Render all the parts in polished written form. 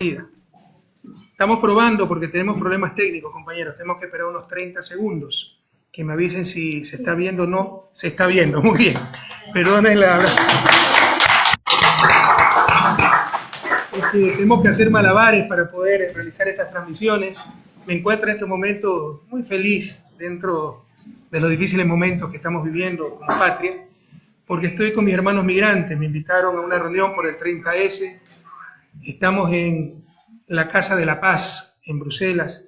Estamos probando porque tenemos problemas técnicos, compañeros. Tenemos que esperar unos 30 segundos. Que me avisen si se está viendo o no. Se está viendo, muy bien. Perdonen la... tenemos que hacer malabares para poder realizar estas transmisiones. Me encuentro en este momento muy feliz dentro de los difíciles momentos que estamos viviendo como patria, porque estoy con mis hermanos migrantes. Me invitaron a una reunión por el 30S. Estamos en la Casa de la Paz, en Bruselas,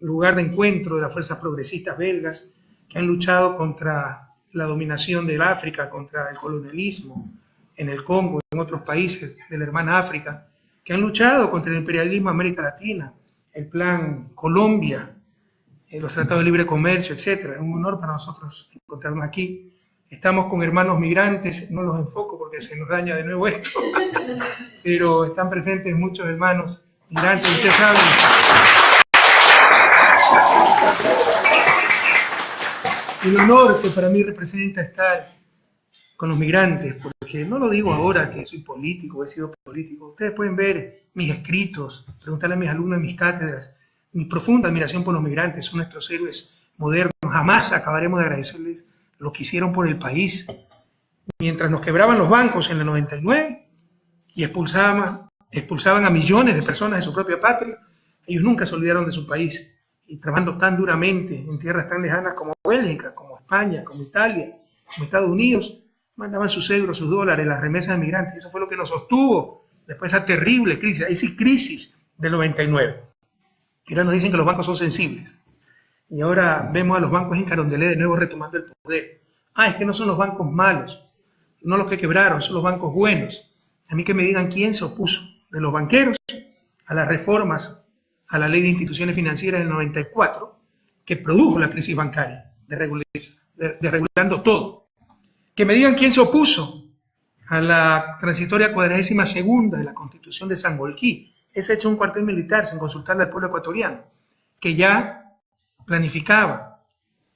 lugar de encuentro de las fuerzas progresistas belgas que han luchado contra la dominación del África, contra el colonialismo en el Congo y en otros países de la hermana África, que han luchado contra el imperialismo de América Latina, el Plan Colombia, los tratados de libre comercio, etc. Es un honor para nosotros encontrarnos aquí. Estamos con hermanos migrantes, no los enfoco porque se nos daña de nuevo esto, pero están presentes muchos hermanos migrantes, ustedes saben. El honor que para mí representa estar con los migrantes, porque no lo digo ahora que soy político, he sido político. Ustedes pueden ver mis escritos, preguntarle a mis alumnos en mis cátedras, mi profunda admiración por los migrantes, son nuestros héroes modernos. Jamás acabaremos de agradecerles lo que hicieron por el país. Mientras nos quebraban los bancos en el 99 y expulsaban a millones de personas de su propia patria, ellos nunca se olvidaron de su país. Y trabajando tan duramente en tierras tan lejanas como Bélgica, como España, como Italia, como Estados Unidos, mandaban sus euros, sus dólares, las remesas de migrantes. Eso fue lo que nos sostuvo después de esa terrible crisis, ahí sí crisis del 99. Y ahora nos dicen que los bancos son sensibles. Y ahora vemos a los bancos en Carondelet de nuevo retomando el poder. Es que no son los bancos malos, no los que quebraron, son los bancos buenos. A mí que me digan quién se opuso de los banqueros a las reformas a la ley de instituciones financieras del 94, que produjo la crisis bancaria, desregulando todo. Que me digan quién se opuso a la transitoria 42ª de la Constitución de Sangolquí, ese hecho un cuartel militar sin consultarle al pueblo ecuatoriano, que ya planificaba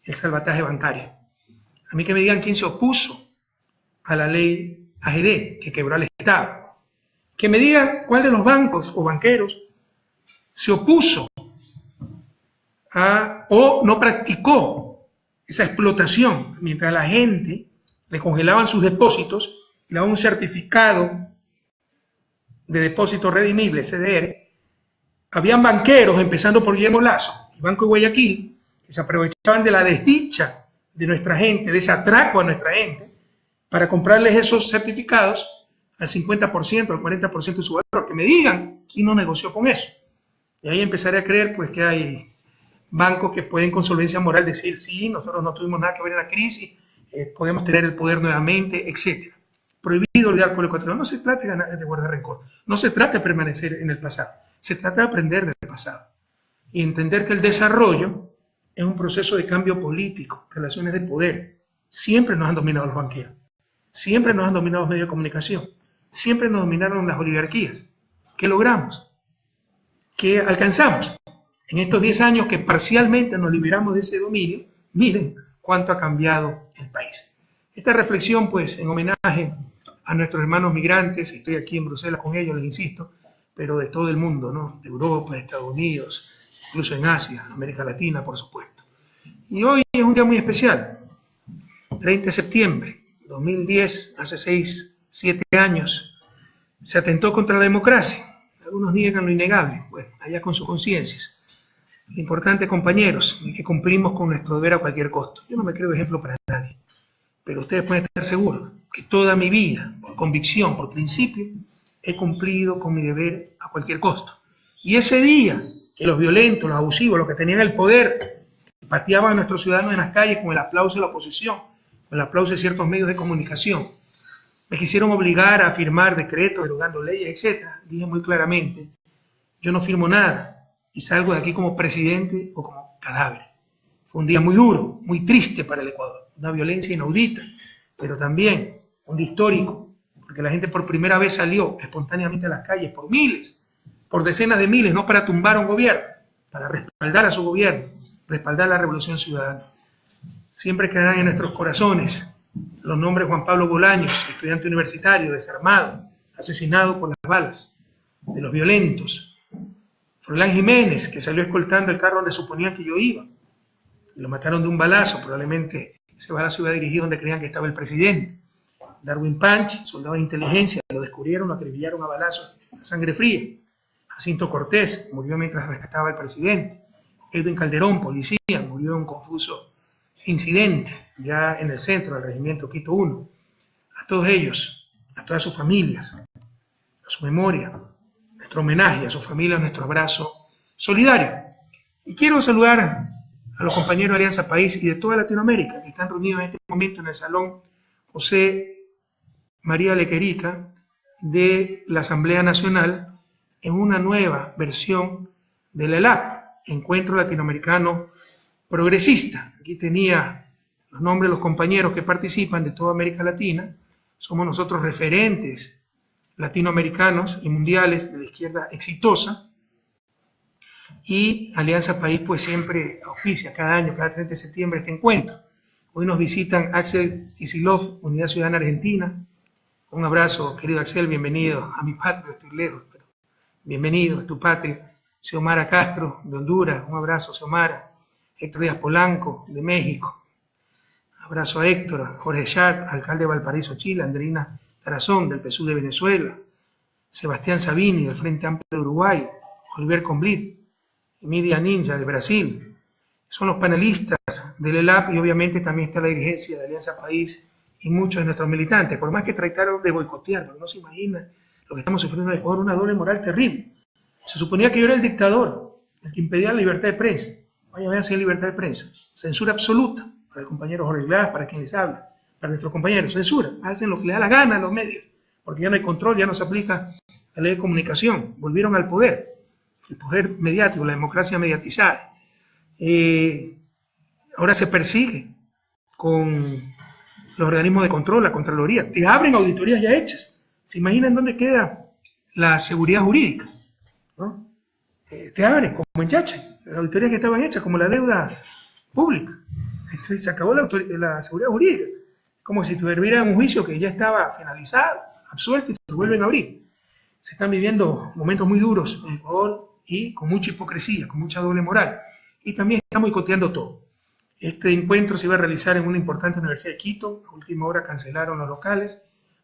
el salvataje bancario. A mí que me digan quién se opuso a la ley AGD, que quebró al Estado. Que me digan cuál de los bancos o banqueros se opuso o no practicó esa explotación mientras la gente le congelaban sus depósitos y le daban un certificado de depósito redimible, CDR. Habían banqueros, empezando por Guillermo Lazo, el Banco de Guayaquil, que se aprovechaban de la desdicha de nuestra gente, de ese atraco a nuestra gente, para comprarles esos certificados al 50%, al 40% de su valor. Que me digan quién no negoció con eso. Y ahí empezaré a creer pues que hay bancos que pueden con solvencia moral decir sí, nosotros no tuvimos nada que ver en la crisis, podemos tener el poder nuevamente, etc. Prohibido olvidar al pueblo ecuatoriano. No se trata de guardar rencor, no se trata de permanecer en el pasado, se trata de aprender del pasado y entender que el desarrollo es un proceso de cambio político, relaciones de poder. Siempre nos han dominado los banqueros, siempre nos han dominado los medios de comunicación, siempre nos dominaron las oligarquías. ¿Qué logramos? ¿Qué alcanzamos? En estos 10 años que parcialmente nos liberamos de ese dominio, miren cuánto ha cambiado el país. Esta reflexión, pues, en homenaje a nuestros hermanos migrantes, estoy aquí en Bruselas con ellos, les insisto, pero de todo el mundo, ¿no? De Europa, de Estados Unidos, incluso en Asia, América Latina, por supuesto. Y hoy es un día muy especial, 30 de septiembre de 2010, hace 7 años, se atentó contra la democracia. Algunos niegan lo innegable, bueno, allá con sus conciencias. Lo importante, compañeros, es que cumplimos con nuestro deber a cualquier costo. Yo no me creo ejemplo para nadie, pero ustedes pueden estar seguros que toda mi vida, por convicción, por principio, he cumplido con mi deber a cualquier costo. Y ese día que los violentos, los abusivos, los que tenían el poder, pateaban a nuestros ciudadanos en las calles con el aplauso de la oposición, con el aplauso de ciertos medios de comunicación, me quisieron obligar a firmar decretos, derogando leyes, etc. Dije muy claramente, yo no firmo nada y salgo de aquí como presidente o como cadáver. Fue un día muy duro, muy triste para el Ecuador, una violencia inaudita, pero también un día histórico, porque la gente por primera vez salió espontáneamente a las calles por miles, por decenas de miles, no para tumbar a un gobierno, para respaldar a su gobierno, respaldar la revolución ciudadana. Siempre quedarán en nuestros corazones los nombres de Juan Pablo Bolaños, estudiante universitario, desarmado, asesinado por las balas. de los violentos. Froilán Jiménez, que salió escoltando el carro donde suponían que yo iba. Y lo mataron de un balazo, probablemente ese balazo iba dirigido donde creían que estaba el presidente. Darwin Panch, soldado de inteligencia, lo descubrieron, lo acribillaron a balazos a sangre fría. Jacinto Cortés murió mientras rescataba al presidente. Edwin Calderón, policía, murió en un confuso incidente ya en el centro del regimiento Quito 1. A todos ellos, a todas sus familias, a su memoria, nuestro homenaje, a sus familias, nuestro abrazo solidario. Y quiero saludar a los compañeros de Alianza País y de toda Latinoamérica que están reunidos en este momento en el Salón José María Lequerica de la Asamblea Nacional en una nueva versión del ELAP, Encuentro Latinoamericano Progresista. Aquí tenía los nombres de los compañeros que participan de toda América Latina. Somos nosotros referentes latinoamericanos y mundiales de la izquierda exitosa. Y Alianza País pues siempre auspicia cada año, cada 30 de septiembre este encuentro. Hoy nos visitan Axel Kicillof, Unidad Ciudadana Argentina. Un abrazo, querido Axel, bienvenido a mi patria, estoy lejos, pero bienvenido a tu patria. Xiomara Castro, de Honduras, un abrazo, Xiomara. Héctor Díaz Polanco, de México. Abrazo a Héctor. Jorge Char, alcalde de Valparaíso, Chile. Andreina Tarazón, del PSUV de Venezuela. Sebastián Sabini, del Frente Amplio de Uruguay. Oliver Comblitz, Media Ninja, de Brasil. Son los panelistas del ELAP y obviamente también está la dirigencia de Alianza País y muchos de nuestros militantes. Por más que trataron de boicotear, porque no se imagina lo que estamos sufriendo en Ecuador, una doble moral terrible. Se suponía que yo era el dictador, el que impedía la libertad de prensa. Vaya, vean si hay libertad de prensa. Censura absoluta para el compañero Jorge Glass, para quien les habla, para nuestros compañeros. Censura. Hacen lo que les da la gana a los medios, porque ya no hay control, ya no se aplica la ley de comunicación. Volvieron al poder, el poder mediático, la democracia mediatizada. Ahora se persigue con los organismos de control, la Contraloría. Te abren auditorías ya hechas. ¿Se imaginan dónde queda la seguridad jurídica? ¿No? Te abren, como en Yacha, las auditorías que estaban hechas, como la deuda pública. Entonces se acabó la seguridad jurídica. Como si tuviera un juicio que ya estaba finalizado, absuelto, y te lo vuelven a abrir. Se están viviendo momentos muy duros en Ecuador y con mucha hipocresía, con mucha doble moral. Y también estamos boicoteando todo. Este encuentro se iba a realizar en una importante universidad de Quito. A última hora cancelaron los locales.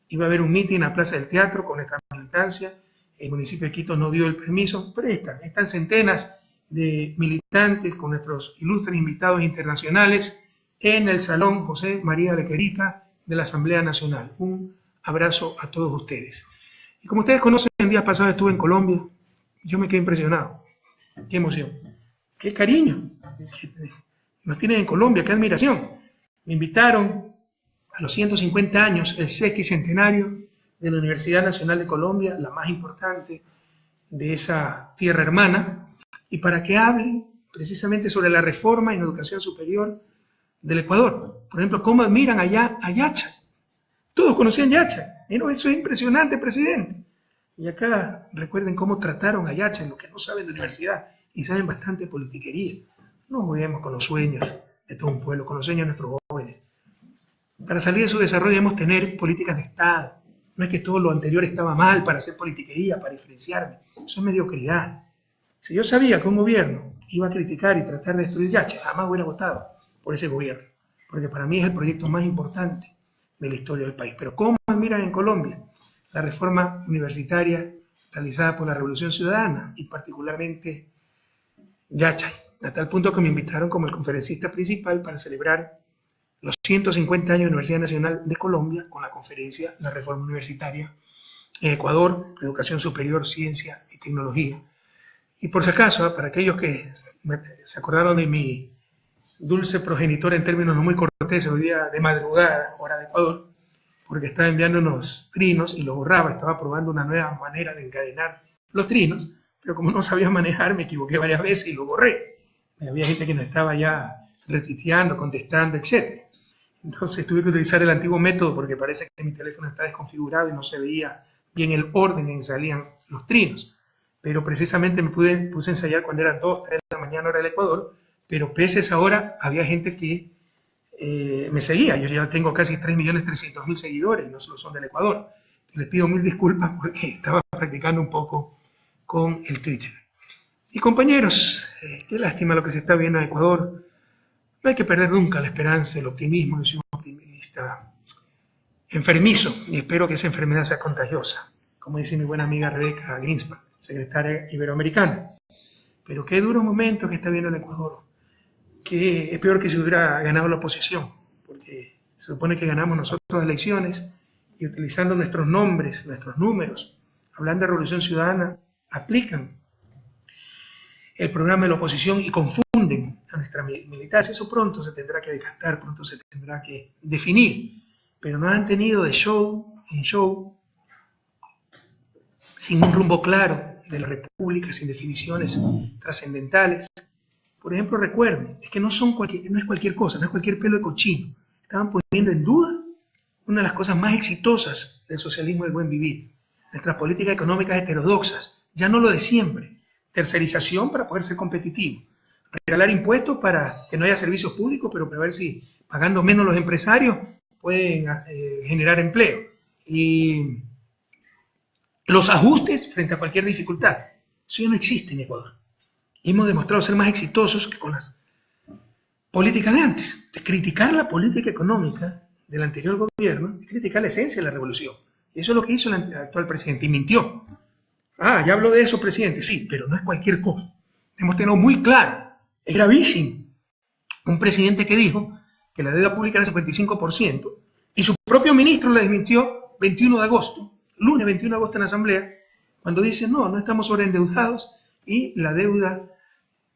Iba a haber un mitin en la Plaza del Teatro con nuestra militancia. El municipio de Quito no dio el permiso, pero están centenas de militantes con nuestros ilustres invitados internacionales en el Salón José María Lequerica de la Asamblea Nacional. Un abrazo a todos ustedes. Y como ustedes conocen, el día pasado estuve en Colombia, yo me quedé impresionado. Qué emoción, qué cariño nos tienen en Colombia, qué admiración. Me invitaron a los 150 años, el sesquicentenario de la Universidad Nacional de Colombia, la más importante de esa tierra hermana, y para que hable precisamente sobre la reforma en educación superior del Ecuador. Por ejemplo, cómo admiran allá a Yacha. Todos conocían Yacha. Pero eso es impresionante, presidente. Y acá recuerden cómo trataron a Yacha, en lo que no saben de universidad y saben bastante politiquería. No juguemos con los sueños de todo un pueblo, con los sueños de nuestros jóvenes. Para salir de su desarrollo debemos tener políticas de Estado. No es que todo lo anterior estaba mal para hacer politiquería, para diferenciarme. Eso es mediocridad. Si yo sabía que un gobierno iba a criticar y tratar de destruir Yacha, jamás hubiera votado por ese gobierno. Porque para mí es el proyecto más importante de la historia del país. Pero ¿cómo admiran en Colombia la reforma universitaria realizada por la Revolución Ciudadana y particularmente Yachay? A tal punto que me invitaron como el conferencista principal para celebrar los 150 años de la Universidad Nacional de Colombia con la conferencia La Reforma Universitaria en Ecuador, Educación Superior, Ciencia y Tecnología. Y por si acaso, para aquellos que se acordaron de mi dulce progenitor en términos no muy corteses, hoy día de madrugada, hora de Ecuador, porque estaba enviando unos trinos y los borraba, estaba probando una nueva manera de encadenar los trinos, pero como no sabía manejar, me equivoqué varias veces y lo borré. Había gente que no estaba ya retuiteando, contestando, etc. Entonces tuve que utilizar el antiguo método porque parece que mi teléfono está desconfigurado y no se veía bien el orden en que salían los trinos. Pero precisamente me puse a ensayar cuando eran 2, 3 de la mañana hora del Ecuador, pero pese a esa hora había gente que me seguía. Yo ya tengo casi 3.300.000 seguidores, no solo son del Ecuador. Les pido mil disculpas porque estaba practicando un poco con el Twitter. Y compañeros, qué lástima lo que se está viendo en Ecuador. No hay que perder nunca la esperanza, el optimismo. Yo soy un optimista enfermizo y espero que esa enfermedad sea contagiosa, como dice mi buena amiga Rebeca Greenspan, secretaria iberoamericana. Pero qué duro momento que está viendo el Ecuador, que es peor que si hubiera ganado la oposición, porque se supone que ganamos nosotros las elecciones y utilizando nuestros nombres, nuestros números, hablando de Revolución Ciudadana, aplican el programa de la oposición y confunden a nuestra militancia. Eso pronto se tendrá que decantar, pronto se tendrá que definir, pero nos han tenido de show en show, sin un rumbo claro de la República, sin definiciones trascendentales. Por ejemplo, recuerden, es que no es cualquier cosa, no es cualquier pelo de cochino. Estaban poniendo en duda una de las cosas más exitosas del socialismo del buen vivir, nuestras políticas económicas heterodoxas, ya no lo de siempre, tercerización para poder ser competitivo, regalar impuestos para que no haya servicios públicos, pero para ver si pagando menos los empresarios pueden generar empleo, y los ajustes frente a cualquier dificultad. Eso ya no existe en Ecuador. Y hemos demostrado ser más exitosos que con las políticas de antes. De criticar la política económica del anterior gobierno, de criticar la esencia de la revolución. Y eso es lo que hizo el actual presidente, y mintió. Ah, ya habló de eso, presidente, sí, pero no es cualquier cosa. Hemos tenido muy claro, es gravísimo. Un presidente que dijo que la deuda pública era el 55%, y su propio ministro le desmintió 21 de agosto, lunes 21 de agosto en la Asamblea, cuando dice, no estamos sobreendeudados, y la deuda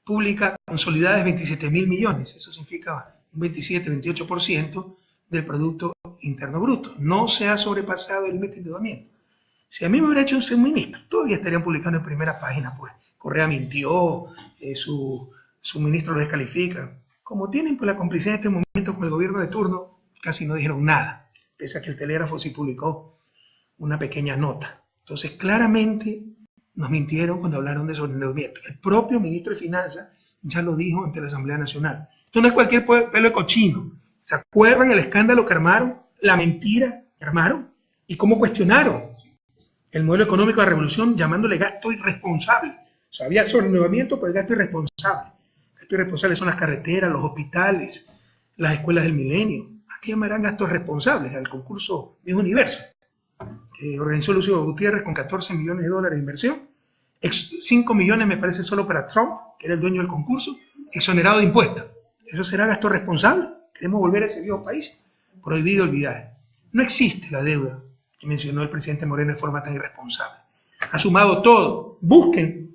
pública consolidada es 27.000 millones. Eso significa un 27-28% del Producto Interno Bruto. No se ha sobrepasado el límite de endeudamiento. Si a mí me hubiera hecho un ministro, todavía estarían publicando en primera página, pues, Correa mintió, su ministro lo descalifica. Como tienen pues, la complicidad en este momento con el gobierno de turno, casi no dijeron nada, pese a que el Telégrafo sí publicó una pequeña nota. Entonces, claramente nos mintieron cuando hablaron de sobreendeudamiento. El propio ministro de Finanzas ya lo dijo ante la Asamblea Nacional. Esto no es cualquier pelo de cochino. ¿Se acuerdan el escándalo que armaron? La mentira que armaron y cómo cuestionaron el modelo económico de la revolución llamándole gasto irresponsable. O sea, había sobreendeudamiento, pero el gasto irresponsable. Gastos irresponsables son las carreteras, los hospitales, las escuelas del milenio. ¿A qué llamarán gastos responsables? Al concurso Miss Universo, que organizó Lucio Gutiérrez con 14 millones de dólares de inversión. 5 millones me parece solo para Trump, que era el dueño del concurso, exonerado de impuestos. ¿Eso será gasto responsable? ¿Queremos volver a ese viejo país? Prohibido olvidar. No existe la deuda que mencionó el presidente Moreno de forma tan irresponsable. Ha sumado todo. Busquen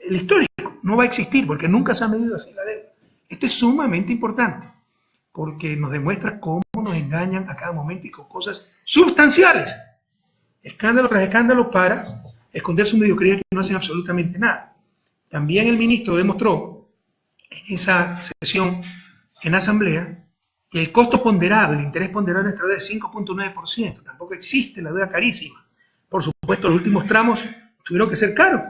el histórico. No va a existir porque nunca se ha medido así la deuda. Esto es sumamente importante porque nos demuestra cómo nos engañan a cada momento y con cosas sustanciales. Escándalo tras escándalo para esconder su mediocridad que no hacen absolutamente nada. También el ministro demostró en esa sesión en asamblea que el costo ponderado, el interés ponderado de nuestra deuda es 5.9%. Tampoco existe la deuda carísima. Por supuesto, los últimos tramos tuvieron que ser caros,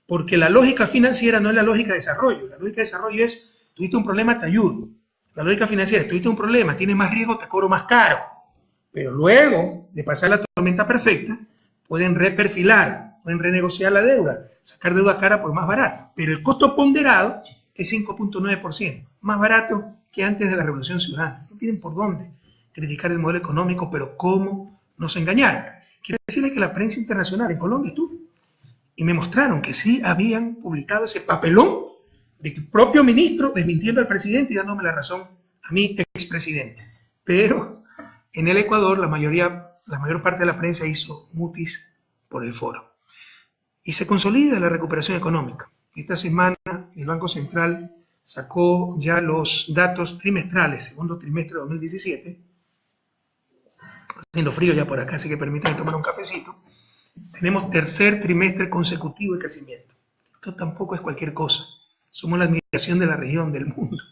porque la lógica financiera no es la lógica de desarrollo. La lógica de desarrollo es, tuviste un problema, te ayudo. La lógica financiera es, tuviste un problema, tienes más riesgo, te cobro más caro. Pero luego de pasar la tormenta perfecta, pueden reperfilar, pueden renegociar la deuda, sacar deuda cara por más barato. Pero el costo ponderado es 5.9%, más barato que antes de la Revolución Ciudadana. No tienen por dónde criticar el modelo económico, pero cómo nos engañaron. Quiero decirles que la prensa internacional en Colombia estuvo y me mostraron que sí habían publicado ese papelón del propio ministro desmintiendo al presidente y dándome la razón a mi expresidente. Pero en el Ecuador la mayor parte de la prensa hizo mutis por el foro. Y se consolida la recuperación económica. Esta semana el Banco Central sacó ya los datos trimestrales, segundo trimestre de 2017. Haciendo frío ya por acá, así que permítanme tomar un cafecito. Tenemos tercer trimestre consecutivo de crecimiento. Esto tampoco es cualquier cosa. Somos la admiración de la región, del mundo.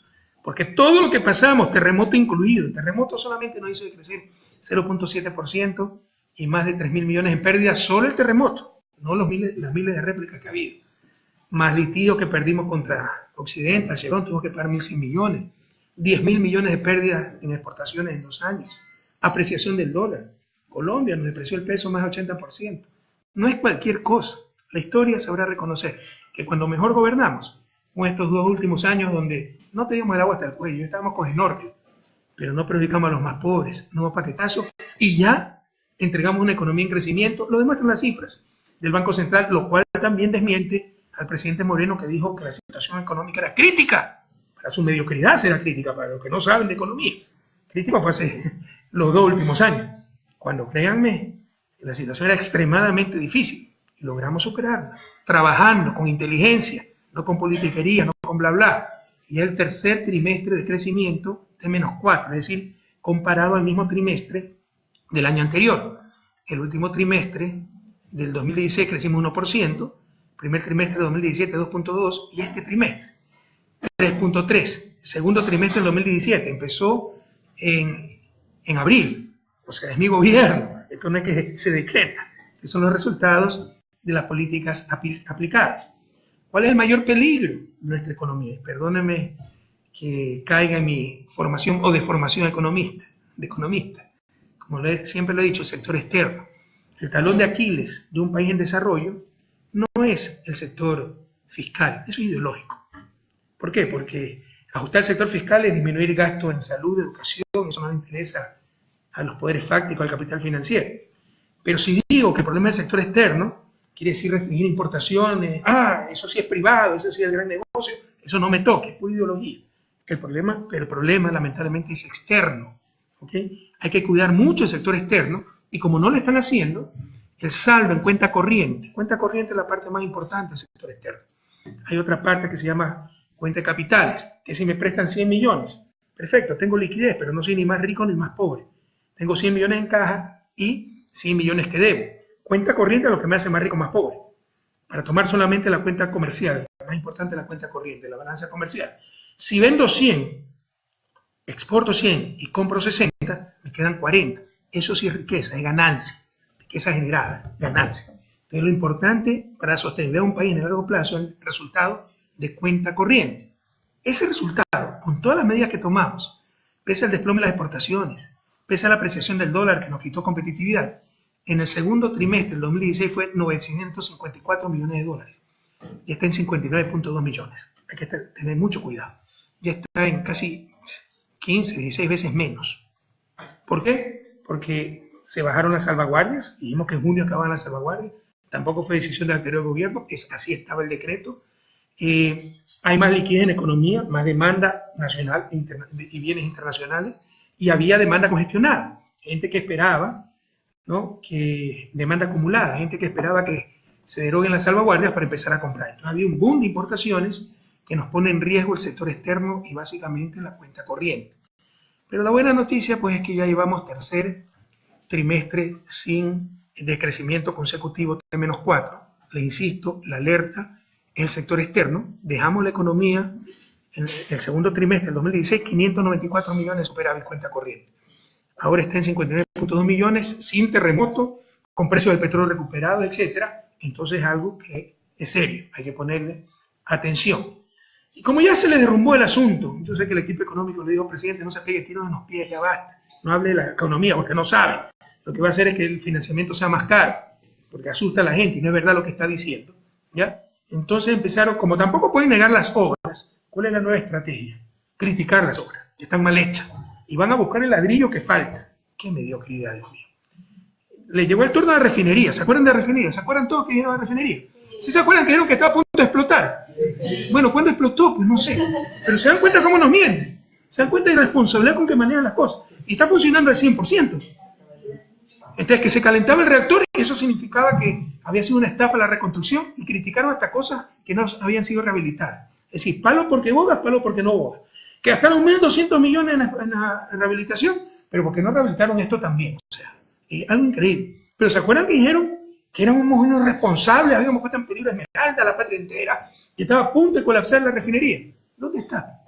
Porque todo lo que pasamos, terremoto incluido, el terremoto solamente nos hizo crecer 0.7% y más de 3.000 millones en pérdidas, solo el terremoto, no las miles de réplicas que ha habido. Más litigio que perdimos contra Occidente, al Chevron tuvimos que pagar 1.100 millones, 10.000 millones de pérdidas en exportaciones en 2 años, apreciación del dólar. Colombia nos depreció el peso más de 80%. No es cualquier cosa. La historia sabrá reconocer que cuando mejor gobernamos, con estos 2 últimos años donde no teníamos el agua hasta el cuello, estábamos con snorkel, pero no perjudicamos a los más pobres, no hubo paquetazo, y ya entregamos una economía en crecimiento, lo demuestran las cifras del Banco Central, lo cual también desmiente al presidente Moreno, que dijo que la situación económica era crítica. Para su mediocridad será crítica, para los que no saben de economía. Crítica fue hace los 2 últimos años, cuando, créanme, la situación era extremadamente difícil y logramos superarla, trabajando con inteligencia, no con politiquería, no con bla bla. Y el tercer trimestre de crecimiento de -4, es decir, comparado al mismo trimestre del año anterior. El último trimestre del 2016 crecimos 1%, primer trimestre de 2017 2.2% y este trimestre 3.3%. Segundo trimestre del 2017 empezó en abril, o sea, es mi gobierno, esto no es que se decreta, estos son los resultados de las políticas aplicadas. ¿Cuál es el mayor peligro de nuestra economía? Perdónenme que caiga en mi formación o de formación de economista. Como siempre lo he dicho, el sector externo. El talón de Aquiles de un país en desarrollo no es el sector fiscal, eso es ideológico. ¿Por qué? Porque ajustar el sector fiscal es disminuir gasto en salud, educación, eso no le interesa a los poderes fácticos, al capital financiero. Pero si digo que el problema del sector externo quiere decir restringir importaciones, eso sí es privado, eso sí es el gran negocio, eso no me toque, es pura ideología. Pero el problema lamentablemente es externo, ¿okay? Hay que cuidar mucho el sector externo y como no lo están haciendo, el saldo en cuenta corriente es la parte más importante del sector externo. Hay otra parte que se llama cuenta de capitales, que si me prestan 100 millones, perfecto, tengo liquidez, pero no soy ni más rico ni más pobre. Tengo 100 millones en caja y 100 millones que debo. Cuenta corriente es lo que me hace más rico o más pobre. Para tomar solamente la cuenta comercial, la más importante es la cuenta corriente, la balanza comercial. Si vendo 100, exporto 100 y compro 60, me quedan 40. Eso sí es riqueza, es ganancia, riqueza generada, ganancia. Entonces lo importante para sostener a un país en el largo plazo es el resultado de cuenta corriente. Ese resultado, con todas las medidas que tomamos, pese al desplome de las exportaciones, pese a la apreciación del dólar que nos quitó competitividad, en el segundo trimestre del 2016 fue 954 millones de dólares. Ya está en 59.2 millones. Hay que tener mucho cuidado. Ya está en casi 15, 16 veces menos. ¿Por qué? Porque se bajaron las salvaguardias. Dijimos que en junio acababan las salvaguardias. Tampoco fue decisión del anterior gobierno. Así estaba el decreto. Hay más liquidez en economía, más demanda nacional y bienes internacionales. Y había demanda congestionada. Gente que esperaba, ¿no?, que demanda acumulada, gente que esperaba que se deroguen las salvaguardias para empezar a comprar. Entonces había un boom de importaciones que nos pone en riesgo el sector externo y básicamente la cuenta corriente. Pero la buena noticia pues es que ya llevamos tercer trimestre de crecimiento consecutivo de -4. Le insisto, la alerta es el sector externo. Dejamos la economía en el segundo trimestre del 2016, 594 millones de superávit cuenta corriente. Ahora está en 59.2 millones, sin terremoto, con precio del petróleo recuperado, etcétera. Entonces es algo que es serio, hay que ponerle atención. Y como ya se le derrumbó el asunto, yo sé que el equipo económico le dijo, presidente, no se pegue tiros en los pies, ya basta, no hable de la economía porque no sabe. Lo que va a hacer es que el financiamiento sea más caro, porque asusta a la gente y no es verdad lo que está diciendo, ¿ya? Entonces empezaron, como tampoco pueden negar las obras, ¿cuál es la nueva estrategia? Criticar las obras, que están mal hechas, y van a buscar el ladrillo que falta. ¡Qué mediocridad, Dios mío! Le llegó el turno a la refinería, ¿se acuerdan de la refinería? ¿Se acuerdan todos que llegó a la refinería? ¿Sí se acuerdan que dijeron que estaba a punto de explotar? Bueno, ¿cuándo explotó? Pues no sé. Pero se dan cuenta cómo nos mienten. Se dan cuenta de la responsabilidad con que manejan las cosas. Y está funcionando al 100%. Entonces, que se calentaba el reactor y eso significaba que había sido una estafa la reconstrucción y criticaron hasta cosas que no habían sido rehabilitadas. Es decir, palo porque bodas, palo porque no bodas. Que gastaron 1.200 millones en la rehabilitación, pero porque no rehabilitaron esto también. O sea, algo increíble. Pero ¿se acuerdan que dijeron que éramos unos responsables, habíamos puesto en peligro Esmeralda, la patria entera, y estaba a punto de colapsar la refinería? ¿Dónde está?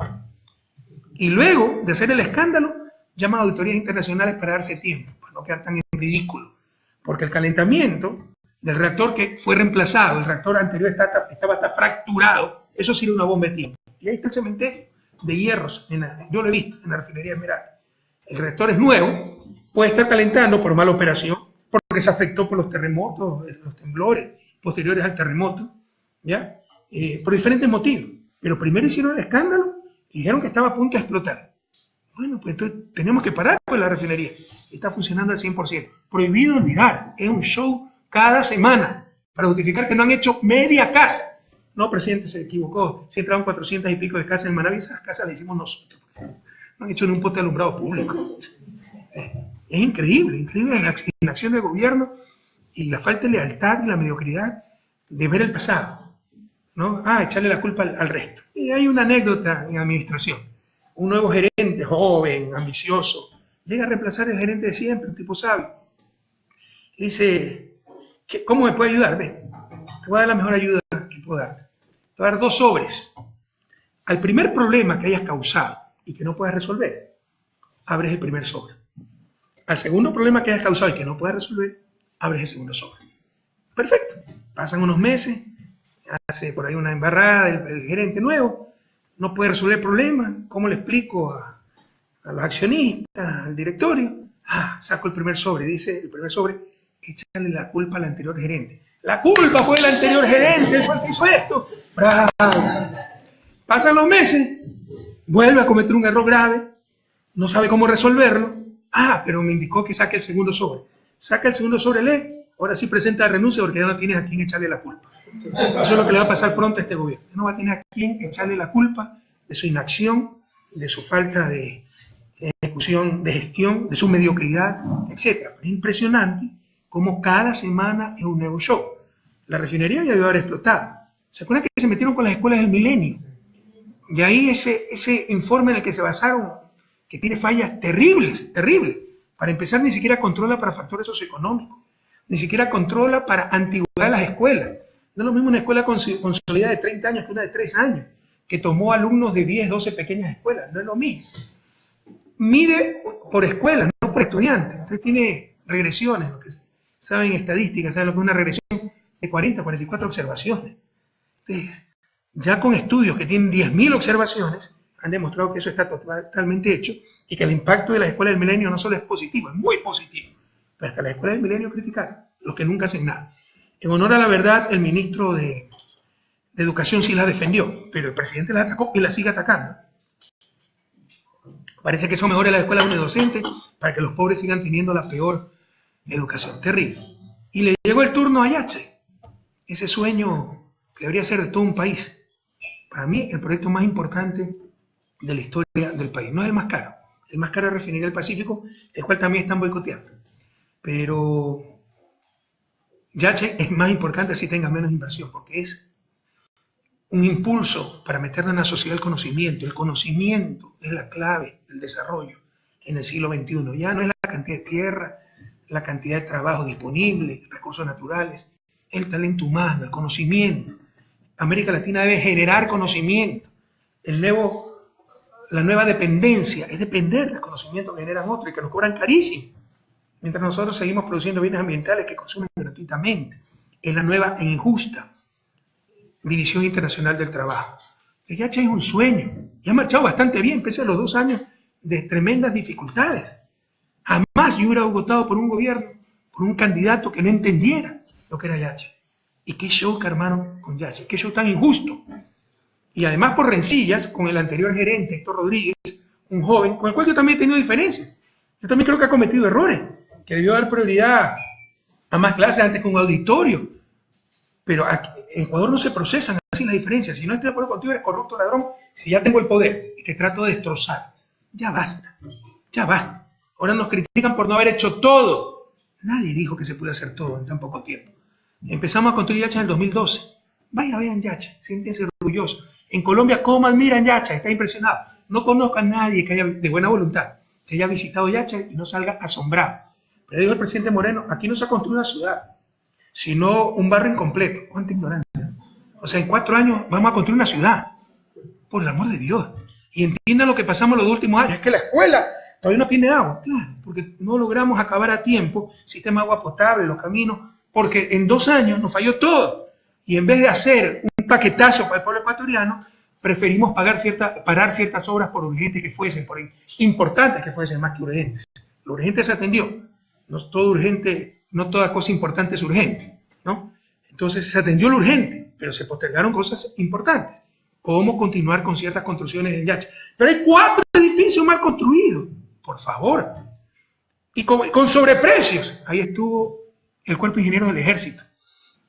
Y luego de hacer el escándalo, llaman a auditorías internacionales para darse tiempo, para no quedar tan en ridículo. Porque el calentamiento del reactor que fue reemplazado, el reactor anterior estaba hasta fracturado, eso sí era una bomba de tiempo. Y ahí está el cementerio de hierros, yo lo he visto en la refinería Esmeralda. El reactor es nuevo, puede estar calentando por mala operación, porque se afectó por los terremotos, los temblores, posteriores al terremoto, ¿ya? Por diferentes motivos. Pero primero hicieron el escándalo y dijeron que estaba a punto de explotar. Bueno, pues entonces tenemos que parar con la refinería. Está funcionando al 100%. Prohibido olvidar, es un show cada semana para justificar que no han hecho media casa. No, presidente, se equivocó. Se entraron 400 y pico de casas en Manaví, esas casas las hicimos nosotros. No han hecho ni un poste de alumbrado público. Es increíble la inacción del gobierno y la falta de lealtad y la mediocridad de ver el pasado, ¿no? Echarle la culpa al resto. Y hay una anécdota en administración. Un nuevo gerente, joven, ambicioso, llega a reemplazar al gerente de siempre, un tipo sabio. Le dice, ¿cómo me puede ayudar? Ven, te voy a dar la mejor ayuda que puedo darte. Te voy a dar 2 sobres. Al primer problema que hayas causado y que no puedas resolver, abres el primer sobre. Al segundo problema que hayas causado y que no puedas resolver, abres el segundo sobre. Perfecto. Pasan unos meses, hace por ahí una embarrada el gerente nuevo, no puede resolver el problema. ¿Cómo le explico a los accionistas, al directorio? Saco el primer sobre. Dice el primer sobre, échale la culpa al anterior gerente. La culpa fue del anterior gerente, él fue el que hizo esto. ¡Bravo! Pasan los meses, vuelve a cometer un error grave, no sabe cómo resolverlo. Pero me indicó que saque el segundo sobre. Saca el segundo sobre, lee. Ahora sí presenta la renuncia porque ya no tienes a quién echarle la culpa. Eso es lo que le va a pasar pronto a este gobierno. No va a tener a quién echarle la culpa de su inacción, de su falta de ejecución, de gestión, de su mediocridad, etc. Es impresionante cómo cada semana es un nuevo show. La refinería ya debió haber explotado. ¿Se acuerdan que se metieron con las escuelas del milenio? Y ahí ese informe en el que se basaron, que tiene fallas terribles, terribles. Para empezar, ni siquiera controla para factores socioeconómicos, ni siquiera controla para antigüedad de las escuelas. No es lo mismo una escuela consolidada de 30 años que una de 3 años, que tomó alumnos de 10, 12 pequeñas escuelas. No es lo mismo. Mide por escuela, no por estudiante. Entonces tiene regresiones, lo que saben estadísticas, saben lo que es una regresión de 40, 44 observaciones. Entonces, ya con estudios que tienen 10.000 observaciones, han demostrado que eso está totalmente hecho y que el impacto de las escuelas del milenio no solo es positivo, es muy positivo. Pero hasta las escuelas del milenio criticaron, los que nunca hacen nada. En honor a la verdad, el ministro de Educación sí la defendió, pero el presidente la atacó y la sigue atacando. Parece que eso mejora las escuelas unidocentes para que los pobres sigan teniendo la peor educación. Terrible. Y le llegó el turno a Yache, ese sueño que debería ser de todo un país. Para mí, el proyecto más importante de la historia del país. No es el más caro. El más caro es Refinería del Pacífico, el cual también están boicoteando. Pero Yache es más importante si tenga menos inversión, porque es un impulso para meterla en la sociedad del conocimiento. El conocimiento es la clave del desarrollo en el siglo XXI. Ya no es la cantidad de tierra, la cantidad de trabajo disponible, recursos naturales, el talento humano, el conocimiento. América Latina debe generar conocimiento. La nueva dependencia es depender del conocimiento que generan otros y que nos cobran carísimo, mientras nosotros seguimos produciendo bienes ambientales que consumen gratuitamente. Es la nueva e injusta División Internacional del Trabajo. El Yache es un sueño y ha marchado bastante bien, pese a los 2 años de tremendas dificultades. Jamás yo hubiera votado por un gobierno, por un candidato que no entendiera lo que era Yache. Y qué show que armaron con Yache, qué show tan injusto. Y además por rencillas con el anterior gerente, Héctor Rodríguez, un joven, con el cual yo también he tenido diferencias. Yo también creo que ha cometido errores, que debió dar prioridad a más clases antes que un auditorio. Pero aquí, en Ecuador no se procesan así las diferencias. Si no estoy de acuerdo contigo, eres corrupto, ladrón. Si ya tengo el poder y te trato de destrozar, ya basta, ya basta. Ahora nos critican por no haber hecho todo. Nadie dijo que se puede hacer todo en tan poco tiempo. Empezamos a construir Yacha en el 2012. Vean Yacha, siéntense orgullosos. En Colombia, ¿cómo admiran Yacha? Está impresionado. No conozco a nadie que haya, de buena voluntad, que haya visitado Yacha y no salga asombrado. Pero dijo el presidente Moreno, aquí no se ha construido una ciudad, sino un barrio incompleto. ¡Cuánta ignorancia! O sea, en 4 años vamos a construir una ciudad. Por el amor de Dios. Y entiendan lo que pasamos los últimos años. Es que la escuela todavía no tiene agua. Claro, porque no logramos acabar a tiempo sistema de agua potable, los caminos, porque en 2 años nos falló todo. Y en vez de hacer un paquetazo para el pueblo ecuatoriano, preferimos parar ciertas obras por urgentes que fuesen, por importantes que fuesen, más que urgentes. Lo urgente se atendió. No todo urgente, no toda cosa importante es urgente, ¿no? Entonces se atendió lo urgente, pero se postergaron cosas importantes. Cómo continuar con ciertas construcciones en Yacha. Pero hay 4 edificios mal construidos, por favor. Y con sobreprecios. Ahí estuvo el Cuerpo de Ingenieros del Ejército.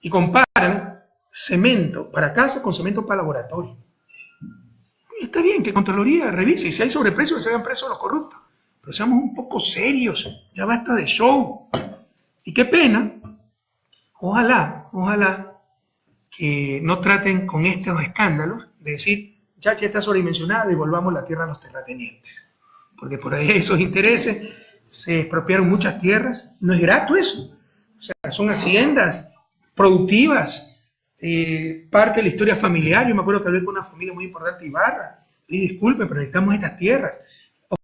Y comparan cemento para casa con cemento para laboratorio. Y está bien que Contraloría revise, y si hay sobreprecios, se hagan presos los corruptos. Pero seamos un poco serios, ya basta de show. Y qué pena, ojalá que no traten con estos escándalos de decir, Yacha está sobredimensionada, devolvamos la tierra a los terratenientes. Porque por ahí hay esos intereses, se expropiaron muchas tierras, no es grato eso. O sea, son haciendas productivas, parte de la historia familiar. Yo me acuerdo que hablé con una familia muy importante de Ibarra, le disculpen, pero necesitamos estas tierras.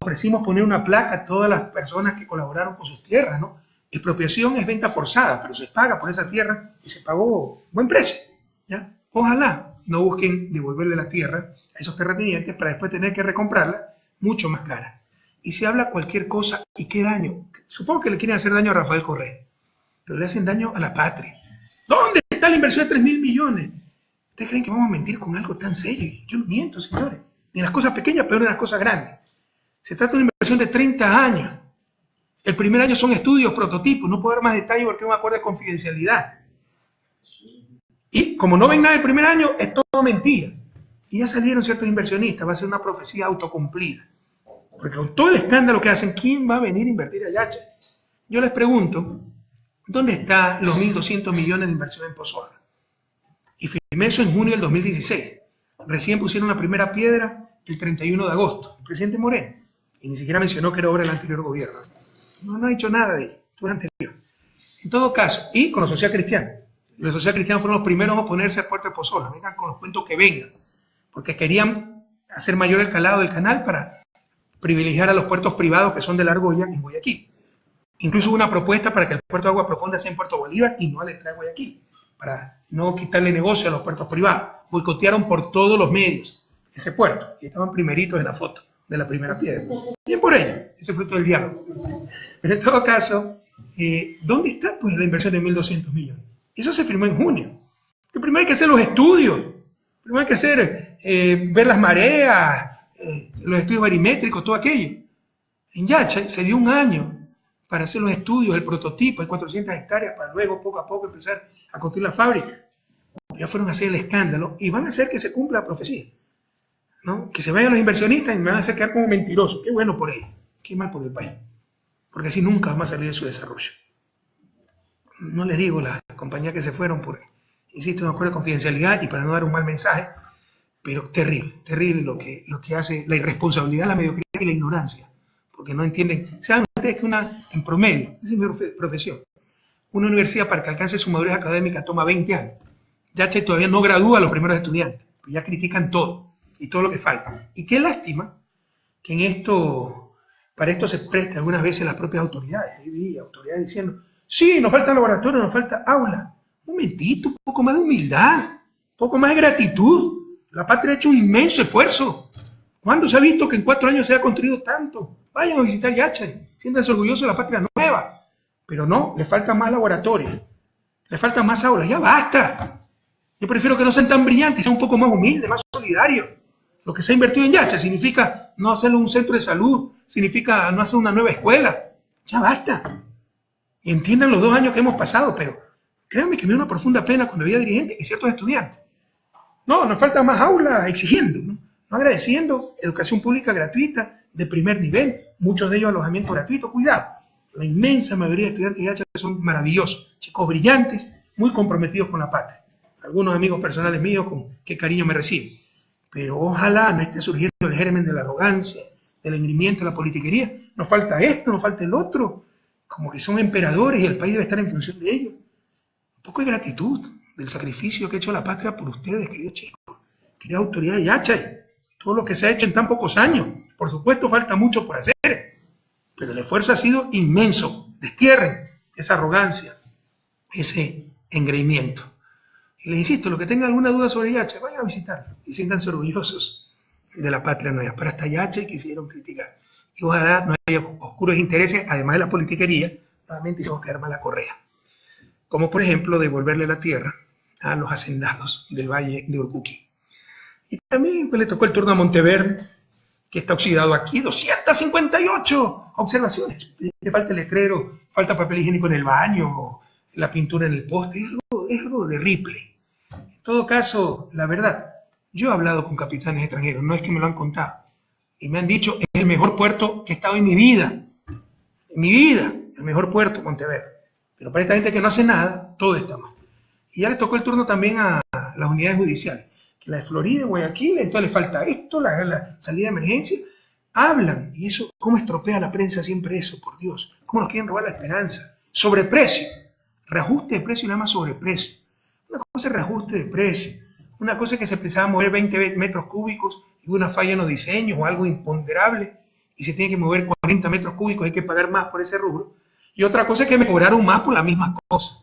Ofrecimos poner una placa a todas las personas que colaboraron con sus tierras, ¿no? Expropiación es venta forzada, pero se paga por esa tierra y se pagó buen precio, ¿ya? Ojalá no busquen devolverle la tierra a esos terratenientes para después tener que recomprarla mucho más cara. Y se habla cualquier cosa, ¿y qué daño? Supongo que le quieren hacer daño a Rafael Correa, pero le hacen daño a la patria. ¿Dónde está la inversión de 3.000 millones? ¿Ustedes creen que vamos a mentir con algo tan serio? Yo no miento, señores. Ni en las cosas pequeñas, peor en las cosas grandes. Se trata de una inversión de 30 años. El primer año son estudios, prototipos. No puedo dar más detalles porque es un acuerdo de confidencialidad. Y como no ven nada el primer año, es todo mentira. Y ya salieron ciertos inversionistas. Va a ser una profecía autocumplida. Porque con todo el escándalo que hacen, ¿quién va a venir a invertir a Yacha? Yo les pregunto, ¿dónde están los 1.200 millones de inversión en Pozola? Y firmé eso en junio del 2016. Recién pusieron la primera piedra el 31 de agosto. El presidente Moreno. Y ni siquiera mencionó que era obra del anterior gobierno. No ha dicho nada de ello. Esto es anterior. En todo caso, y con los Social Cristianos. Los Social Cristianos fueron los primeros a oponerse al puerto de Pozola. Vengan con los cuentos que vengan. Porque querían hacer mayor el calado del canal para privilegiar a los puertos privados que son de la Argolla en Guayaquil. Incluso hubo una propuesta para que el puerto de Agua Profunda sea en Puerto Bolívar y no al Extra de Guayaquil, para no quitarle negocio a los puertos privados. Boicotearon por todos los medios ese puerto y estaban primeritos en la foto de la primera piedra. Bien por ello, ese fruto del diálogo. Pero en todo caso, ¿dónde está pues la inversión de 1.200 millones? Eso se firmó en junio. Que primero hay que hacer los estudios, primero hay que hacer, ver las mareas, los estudios barimétricos, todo aquello. En Yacha se dio un año para hacer los estudios, el prototipo, hay 400 hectáreas para luego poco a poco empezar a construir la fábrica. Ya fueron a hacer el escándalo y van a hacer que se cumpla la profecía, ¿no? Que se vayan los inversionistas y me van a hacer quedar como mentiroso. Qué bueno por ellos, qué mal por el país, porque así nunca vamos a salir de su desarrollo. No les digo las compañías que se fueron por, insisto, un acuerdo de confidencialidad y para no dar un mal mensaje, pero terrible, terrible lo que hace la irresponsabilidad, la mediocridad y la ignorancia, porque no entienden. Saben ustedes que en promedio, esa es mi profesión, una universidad para que alcance su madurez académica toma 20 años. Yacha todavía no gradúa a los primeros estudiantes, pues ya critican todo y todo lo que falta. Y qué lástima que para esto se presta algunas veces las propias autoridades. Ahí vi autoridades diciendo, sí, nos falta laboratorio, nos falta aula. Un momentito, un poco más de humildad, un poco más de gratitud. La patria ha hecho un inmenso esfuerzo. ¿Cuándo se ha visto que en 4 años se ha construido tanto? Vayan a visitar Yacha, siéntanse orgullosos de la patria nueva. Pero no, le falta más laboratorio, le falta más aulas, ya basta. Yo prefiero que no sean tan brillantes, sean un poco más humildes, más solidarios. Lo que se ha invertido en Yacha significa no hacerlo un centro de salud, significa no hacer una nueva escuela. Ya basta. Y entiendan los 2 años que hemos pasado, pero créanme que me da una profunda pena cuando había dirigentes y ciertos estudiantes. No, nos falta más aulas exigiendo, ¿no? No agradeciendo educación pública gratuita de primer nivel, muchos de ellos alojamiento gratuito. Cuidado, la inmensa mayoría de estudiantes de Yacha son maravillosos, chicos brillantes, muy comprometidos con la patria. Algunos amigos personales míos con qué cariño me reciben. Pero ojalá no esté surgiendo el germen de la arrogancia, del engreimiento, de la politiquería. Nos falta esto, nos falta el otro. Como que son emperadores y el país debe estar en función de ellos. Un poco de gratitud del sacrificio que ha hecho la patria por ustedes, queridos chicos, querida autoridad de Yacha, todo lo que se ha hecho en tan pocos años. Por supuesto, falta mucho por hacer, pero el esfuerzo ha sido inmenso. Destierren esa arrogancia, ese engreimiento. Y les insisto, los que tengan alguna duda sobre Yacha, vayan a visitarlo y siéntanse orgullosos de la patria nueva. Pero hasta Yacha quisieron criticar. Y ojalá no haya oscuros intereses, además de la politiquería, nuevamente hicimos caer mal a Correa. Como por ejemplo devolverle la tierra a los hacendados del Valle de Urcuquí. Y también pues, le tocó el turno a Monteverde, que está oxidado aquí, 258 observaciones. Le falta el letrero, falta papel higiénico en el baño, la pintura en el poste, es algo de Ripley. En todo caso, la verdad, yo he hablado con capitanes extranjeros, no es que me lo han contado, y me han dicho, es el mejor puerto que he estado en mi vida, el mejor puerto, Monteverde. Pero para esta gente que no hace nada, todo está mal. Y ya le tocó el turno también a las unidades judiciales, que la de Florida, Guayaquil, entonces le falta esto, la salida de emergencia, hablan, y eso, ¿cómo estropea la prensa siempre eso, por Dios? ¿Cómo nos quieren robar la esperanza? Sobreprecio, reajuste de precio y nada más sobreprecio. Una cosa es reajuste de precio, una cosa es que se empezaba a mover 20 metros cúbicos y hubo una falla en los diseños o algo imponderable y se tiene que mover 40 metros cúbicos, hay que pagar más por ese rubro. Y otra cosa es que me cobraron más por la misma cosa.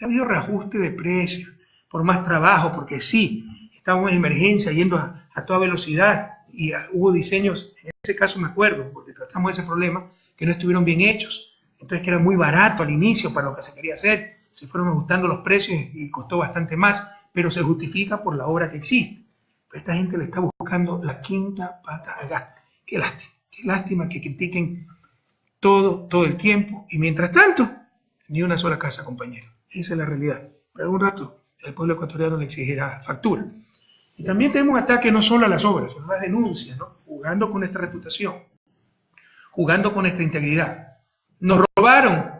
Ha habido reajuste de precios, por más trabajo, porque sí, estábamos en emergencia yendo a toda velocidad y hubo diseños, en ese caso me acuerdo, porque tratamos ese problema, que no estuvieron bien hechos. Entonces que era muy barato al inicio para lo que se quería hacer, se fueron ajustando los precios y costó bastante más, pero se justifica por la obra que existe. Pero esta gente le está buscando la quinta pata al gato. Qué lástima que critiquen todo el tiempo, y mientras tanto, ni una sola casa, compañero. Esa es la realidad. Pero algún rato el pueblo ecuatoriano le exigirá factura. Y también tenemos ataques no solo a las obras, sino a las denuncias, ¿no? Jugando con nuestra reputación, jugando con nuestra integridad. Nos robaron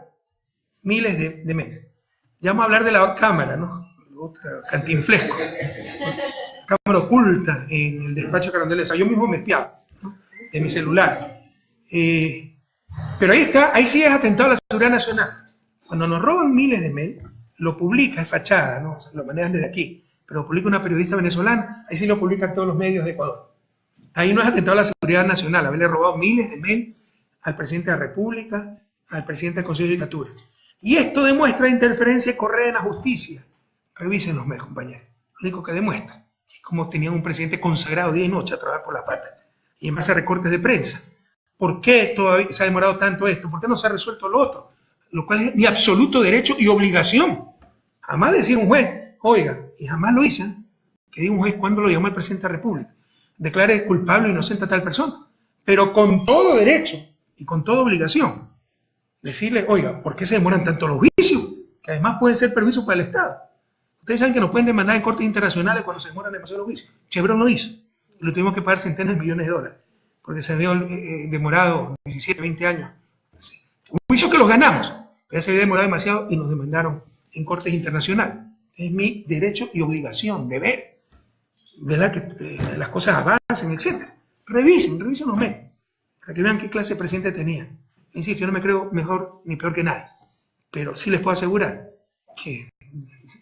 miles de meses. Ya vamos a hablar de la cámara, ¿no? Otra cantinflesco. Cámara oculta en el despacho de Carondelet. Yo mismo me espiaba, ¿no? De mi celular. Pero ahí está, ahí sí es atentado a la seguridad nacional. Cuando nos roban miles de mails, lo publica, es fachada, ¿no? Lo manejan desde aquí, pero lo publica una periodista venezolana, ahí sí lo publican todos los medios de Ecuador. Ahí no es atentado a la seguridad nacional, haberle robado miles de mails al presidente de la República, al presidente del Consejo de Judicatura. Y esto demuestra interferencia correa en la justicia. Revisen los mails, compañeros. Lo único que demuestra es cómo tenían un presidente consagrado día y noche a trabajar por la pata. Y en base a recortes de prensa. ¿Por qué todavía se ha demorado tanto esto? ¿Por qué no se ha resuelto lo otro? Lo cual es mi absoluto derecho y obligación. Jamás decir un juez, oiga, y jamás lo hice, que diga un juez cuando lo llamó el presidente de la República, declare culpable o inocente a tal persona, pero con todo derecho y con toda obligación, decirle, oiga, ¿por qué se demoran tanto los juicios? Que además pueden ser perjuicios para el Estado. Ustedes saben que nos pueden demandar en cortes internacionales cuando se demoran demasiado los juicios. Chevron lo hizo, y lo tuvimos que pagar centenas de millones de dólares, porque se había demorado 17, 20 años. Un juicio que los ganamos, pero se había demorado demasiado y nos demandaron en cortes internacionales. Es mi derecho y obligación, deber, ¿verdad? Que las cosas avancen, etc. Revisen los medios, para que vean qué clase de presidente tenía. Insisto, yo no me creo mejor ni peor que nadie, pero sí les puedo asegurar que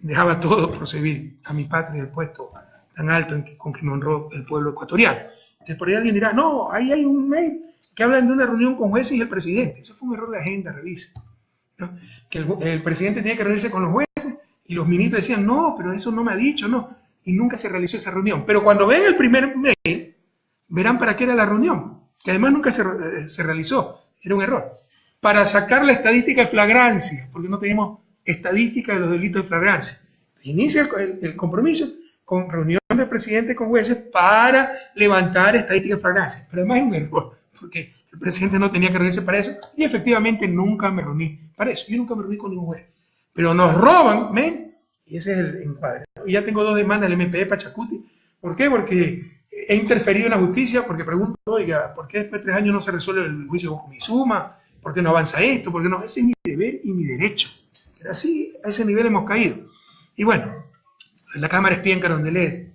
dejaba todo por servir a mi patria, el puesto tan alto con que me honró el pueblo ecuatoriano. Entonces por ahí alguien dirá, no, ahí hay un mail que hablan de una reunión con jueces y el presidente. Eso fue un error de agenda, revisen, ¿no? Que el presidente tenía que reunirse con los jueces y los ministros decían, no, pero eso no me ha dicho, no. Y nunca se realizó esa reunión. Pero cuando ven el primer mail, verán para qué era la reunión, que además nunca se realizó. Era un error. Para sacar la estadística de flagrancia, porque no teníamos estadística de los delitos de flagrancia. Inicia el compromiso con reunión del presidente con jueces para levantar estadística de flagrancia. Pero además es un error, porque el presidente no tenía que reunirse para eso, y efectivamente nunca me reuní para eso. Yo nunca me reuní con ningún juez. Pero nos roban, ¿ven? Y ese es el encuadre. Y ya tengo 2 demandas del MPE Pachacuti. ¿Por qué? Porque he interferido en la justicia, porque pregunto, oiga, ¿por qué después de 3 años no se resuelve el juicio con Comisuma? ¿Por qué no avanza esto? ¿Por qué no? Ese es mi deber y mi derecho. Pero así, a ese nivel hemos caído. Y bueno, la Cámara espía en Carondelet,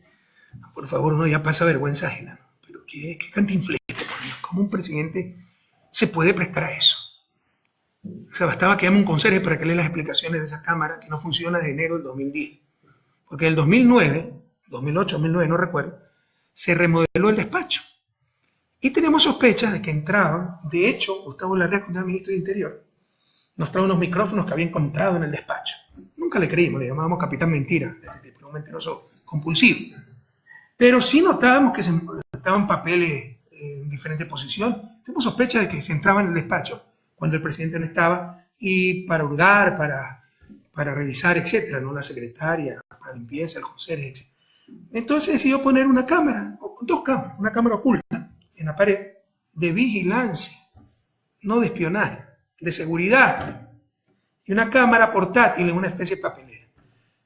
por favor, uno ya pasa vergüenza ajena, ¿no? Pero qué cantinflete, por Dios, ¿cómo un presidente se puede prestar a eso? O sea, bastaba que llame un conserje para que lea las explicaciones de esa Cámara, que no funciona desde enero del 2010. Porque en el 2009, 2008, 2009, no recuerdo, se remodeló el despacho. Y tenemos sospechas de que entraban, de hecho, Gustavo Larrea, cuando era ministro de Interior, nos trajo unos micrófonos que había encontrado en el despacho. Nunca le creímos, le llamábamos capitán mentira, ese tipo, era un mentiroso compulsivo. Pero sí notábamos que estaban papeles en diferentes posiciones. Tenemos sospechas de que se entraba en el despacho cuando el presidente no estaba, y para hurgar, para revisar, etcétera, ¿no? La secretaria, la limpieza, el conserje, etc. Entonces decidió poner una cámara, dos cámaras, una cámara oculta en la pared de vigilancia, no de espionaje, de seguridad, y una cámara portátil en una especie de papelera.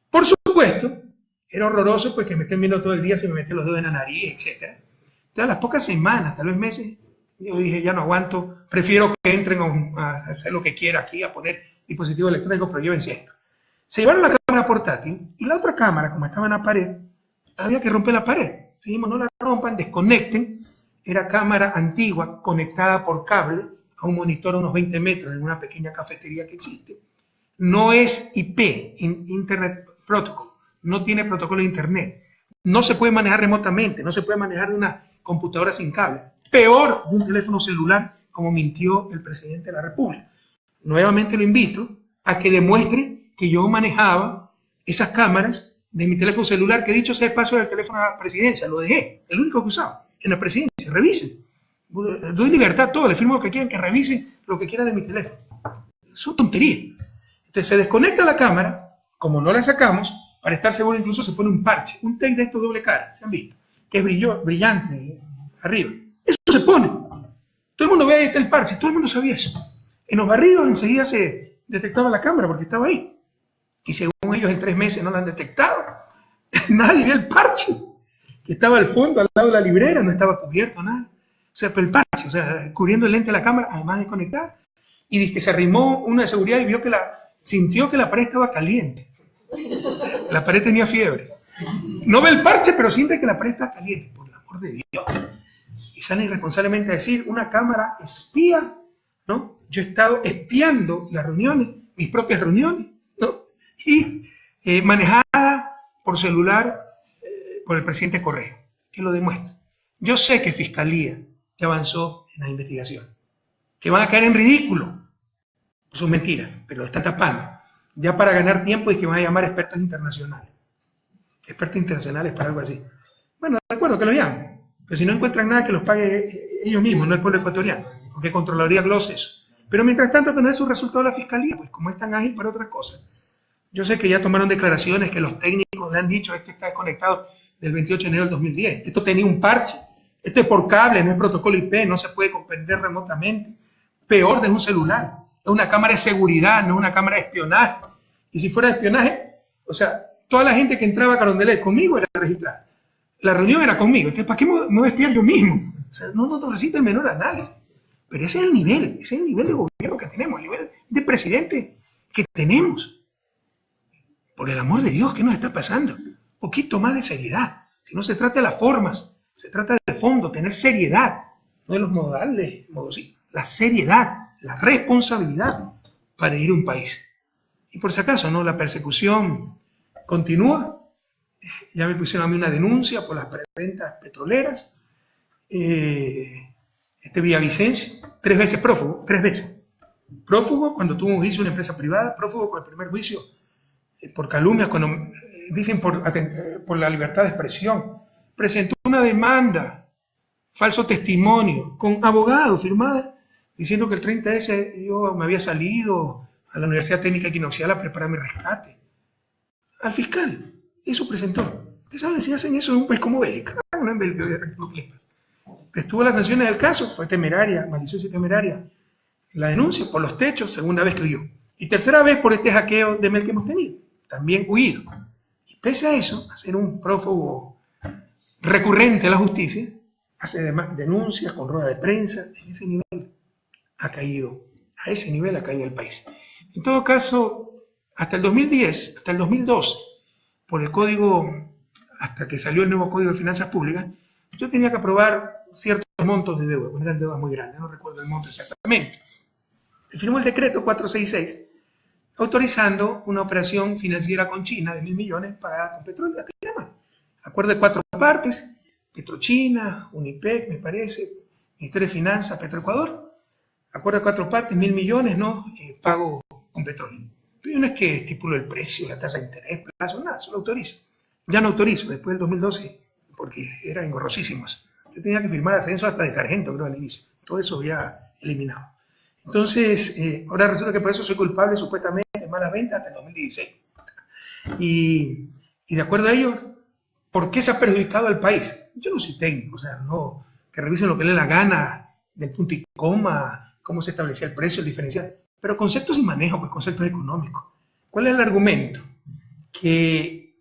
Por supuesto, era horroroso pues que me estén viendo todo el día, se me meten los dedos en la nariz, etc. Entonces, a las pocas semanas, tal vez meses, yo dije, ya no aguanto, prefiero que entren a hacer lo que quiera aquí, a poner dispositivos electrónicos, pero llévense esto. Se llevaron la cámara portátil y la otra cámara, como estaba en la pared, había que romper la pared. Dijimos, no la rompan, desconecten. Era cámara antigua, conectada por cable a un monitor a unos 20 metros en una pequeña cafetería que existe. No es IP, Internet Protocol, no tiene protocolo de Internet. No se puede manejar remotamente, no se puede manejar de una computadora sin cable. Peor de un teléfono celular, como mintió el presidente de la República. Nuevamente lo invito a que demuestre que yo manejaba esas cámaras de mi teléfono celular, que dicho sea el paso del teléfono a la presidencia, lo dejé, el único que usaba, en la presidencia, revisen. Doy libertad a todos, les firmo lo que quieran, que revisen lo que quieran de mi teléfono. Son tonterías. Entonces se desconecta la cámara, como no la sacamos, para estar seguro incluso se pone un parche, un tape de estos doble cara, ¿se han visto? Que es brillante arriba. Eso se pone. Todo el mundo ve ahí está el parche, todo el mundo sabía eso. En los barridos enseguida se detectaba la cámara porque estaba ahí. Y según ellos en 3 meses no la han detectado. Nadie ve el parche. Que estaba al fondo, al lado de la librera, no estaba cubierto nada. O sea, pero el parche, o sea, cubriendo el lente de la cámara, además desconectada. Y dice que se arrimó uno de seguridad y vio que sintió que la pared estaba caliente. La pared tenía fiebre. No ve el parche, pero siente que la pared está caliente, por el amor de Dios. Y sale irresponsablemente a decir, una cámara espía, ¿no? Yo he estado espiando las reuniones, mis propias reuniones, ¿no? Y manejada por celular por el presidente Correa, que lo demuestra. Yo sé que Fiscalía ya avanzó en la investigación, que van a caer en ridículo. Eso es mentira, pero lo están tapando. Ya para ganar tiempo y que van a llamar expertos internacionales. Expertos internacionales para algo así. Bueno, de acuerdo que lo llamen, pero si no encuentran nada que los pague ellos mismos, no el pueblo ecuatoriano, porque controlaría Gloss eso. Pero mientras tanto, tener sus resultados de la Fiscalía, pues como es tan ágil para otras cosas. Yo sé que ya tomaron declaraciones que los técnicos le han dicho esto está desconectado del 28 de enero del 2010. Esto tenía un parche. Esto es por cable, no es protocolo IP, no se puede comprender remotamente. Peor de un celular. Es una cámara de seguridad, no es una cámara de espionaje. Y si fuera de espionaje, o sea, toda la gente que entraba a Carondelet conmigo era registrada. La reunión era conmigo. Entonces, ¿para qué me voy a espiar yo mismo? O sea, no necesita el menor análisis. Pero ese es el nivel de gobierno que tenemos, el nivel de presidente que tenemos. Por el amor de Dios, ¿qué nos está pasando? Un poquito más de seriedad. Si no se trata de las formas, se trata del fondo, tener seriedad, no de los modales, la seriedad, la responsabilidad para ir a un país. Y por si acaso, ¿no? La persecución continúa. Ya me pusieron a mí una denuncia por las preventas petroleras. Villavicencio, 3 veces prófugo, 3 veces. Prófugo cuando tuvo un juicio en una empresa privada, prófugo con el primer juicio por calumnias, cuando dicen por la libertad de expresión. Presentó una demanda, falso testimonio, con abogado firmada, diciendo que el 30S yo me había salido a la Universidad Técnica Equinoccial a preparar mi rescate. Al fiscal, eso presentó. ¿Ustedes saben si hacen eso en un país como Bélgica? No en Bélgica, no flipas. Estuvo las sanciones del caso, fue temeraria, maliciosa y temeraria. La denuncia por los techos, segunda vez que huyó. Y tercera vez por este hackeo de mail que hemos tenido, también huido. Y pese a eso, a ser un prófugo recurrente a la justicia, hace denuncias con rueda de prensa, en ese nivel ha caído, a ese nivel ha caído el país. En todo caso, hasta el 2010, hasta el 2012, por el código, hasta que salió el nuevo Código de Finanzas Públicas, yo tenía que aprobar ciertos montos de deuda, porque eran deudas muy grandes, no recuerdo el monto exactamente. Se firmó el decreto 466, autorizando una operación financiera con China de 1.000 millones pagada con petróleo. ¿Qué se llama? Acuerdo de 4 partes, Petrochina, Unipec, me parece, Ministerio de Finanzas, Petroecuador. Acuerdo de 4 partes, 1.000 millones, ¿no? Pago con petróleo. Pero no es que estipulo el precio, la tasa de interés, plazo, nada, solo autorizo. Ya no autorizo, después del 2012, porque eran engorrosísimos. Yo tenía que firmar ascenso hasta de sargento, creo, al inicio. Todo eso ya eliminado. Entonces, ahora resulta que por eso soy culpable, supuestamente, de malas ventas hasta el 2016. Y de acuerdo a ellos, ¿por qué se ha perjudicado al país? Yo no soy técnico, o sea, no, que revisen lo que les dé la gana, del punto y coma, cómo se establecía el precio, el diferencial. Pero conceptos y manejo, pues conceptos económicos. ¿Cuál es el argumento? Que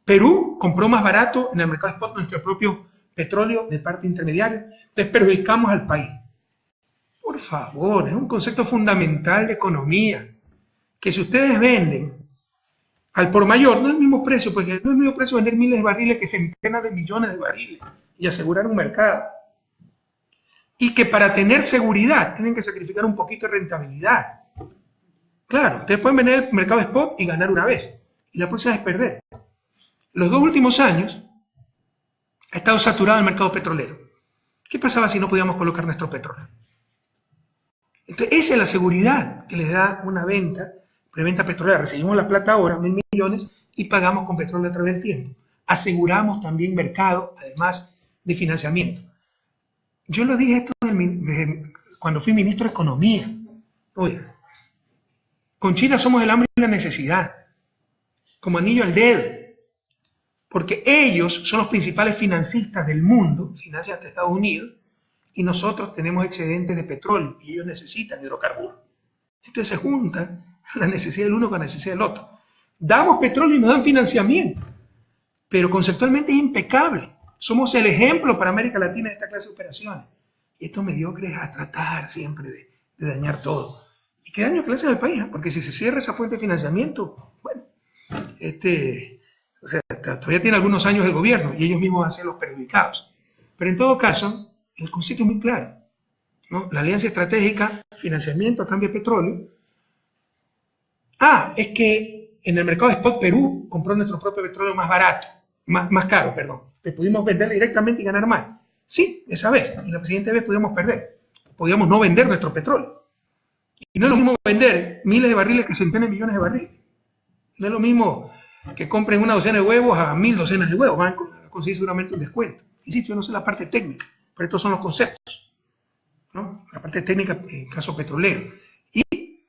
Perú compró más barato en el mercado spot nuestro propio petróleo de parte intermediaria, entonces perjudicamos al país. Por favor, es un concepto fundamental de economía, que si ustedes venden al por mayor, no es el mismo precio, porque no es el mismo precio vender miles de barriles que centenas de millones de barriles y asegurar un mercado. Y que para tener seguridad tienen que sacrificar un poquito de rentabilidad. Claro, ustedes pueden vender el mercado spot y ganar una vez, y la próxima es perder. Los 2 últimos años ha estado saturado el mercado petrolero. ¿Qué pasaba si no podíamos colocar nuestro petróleo? Entonces, esa es la seguridad que les da una venta, preventa petrolera. Recibimos la plata ahora, 1.000 millones, y pagamos con petróleo a través del tiempo. Aseguramos también mercado, además de financiamiento. Yo lo dije esto desde cuando fui ministro de Economía. Oiga, con China somos el hambre y la necesidad, como anillo al dedo, porque ellos son los principales financistas del mundo, financian hasta Estados Unidos, y nosotros tenemos excedentes de petróleo, y ellos necesitan hidrocarburos. Entonces se junta la necesidad del uno con la necesidad del otro. Damos petróleo y nos dan financiamiento, pero conceptualmente es impecable. Somos el ejemplo para América Latina de esta clase de operaciones. Y estos mediocres a tratar siempre de dañar todo. ¿Y qué daño que le hacen al país? Porque si se cierra esa fuente de financiamiento, bueno, o sea, todavía tiene algunos años el gobierno y ellos mismos van a ser los perjudicados. Pero en todo caso, el concepto es muy claro, ¿no? La alianza estratégica, financiamiento a cambio de petróleo. Es que en el mercado de spot Perú compró nuestro propio petróleo más barato, más caro, perdón. Que pudimos vender directamente y ganar más. Sí, esa vez. Y la siguiente vez pudimos perder. Podíamos no vender nuestro petróleo. Y no es lo mismo vender miles de barriles que centenas de millones de barriles. No es lo mismo que compren una docena de huevos a 1.000 docenas de huevos. Van a conseguir seguramente un descuento. Insisto, yo no sé la parte técnica, pero estos son los conceptos, ¿no? La parte técnica en el caso petrolero. Y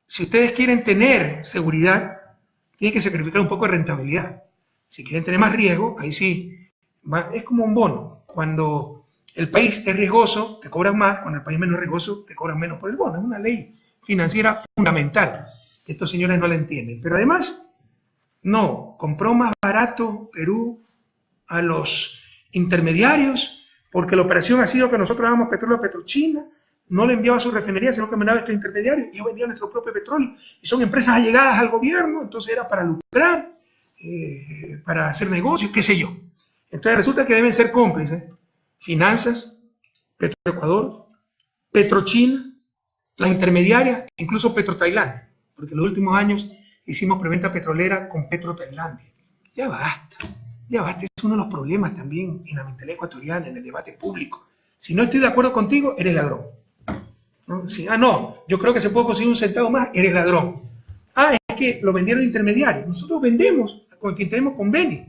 si ustedes quieren tener seguridad, tienen que sacrificar un poco de rentabilidad. Si quieren tener más riesgo, ahí sí, es como un bono. Cuando el país es riesgoso, te cobran más. Cuando el país es menos riesgoso, te cobran menos por el bono. Es una ley financiera fundamental. Estos señores no la entienden. Pero además, no, compró más barato Perú a los intermediarios, porque la operación ha sido que nosotros dábamos petróleo a Petrochina, no le enviaba a su refinería, sino que mandaba a estos intermediarios, y ellos vendían nuestro propio petróleo. Y son empresas allegadas al gobierno, entonces era para lucrar, para hacer negocios, qué sé yo. Entonces resulta que deben ser cómplices Finanzas, Petroecuador, Petrochina, las intermediarias, incluso Petrotailandia, porque en los últimos años hicimos preventa petrolera con Petrotailandia. Ya basta, es uno de los problemas también en la mentalidad ecuatoriana, en el debate público. Si no estoy de acuerdo contigo, eres ladrón. ¿No? Si, no, yo creo que se puede conseguir un centavo más, eres ladrón. Es que lo vendieron intermediarios. Nosotros vendemos con quien tenemos convenio.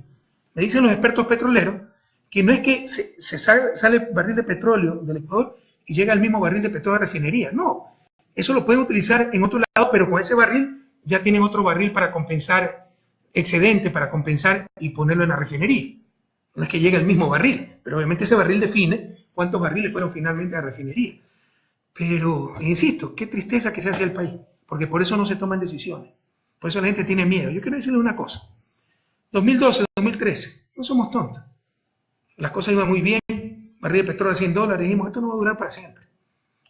Me dicen los expertos petroleros que no es que sale el barril de petróleo del Ecuador y llega el mismo barril de petróleo a la refinería. No, eso lo pueden utilizar en otro lado, pero con ese barril ya tienen otro barril para compensar excedente, para compensar y ponerlo en la refinería. No es que llegue el mismo barril, pero obviamente ese barril define cuántos barriles fueron finalmente a la refinería. Pero, insisto, qué tristeza que se hace el país, porque por eso no se toman decisiones. Por eso la gente tiene miedo. Yo quiero decirles una cosa. 2012, 2013, no somos tontos. Las cosas iban muy bien, barril de petróleo a $100, dijimos, esto no va a durar para siempre.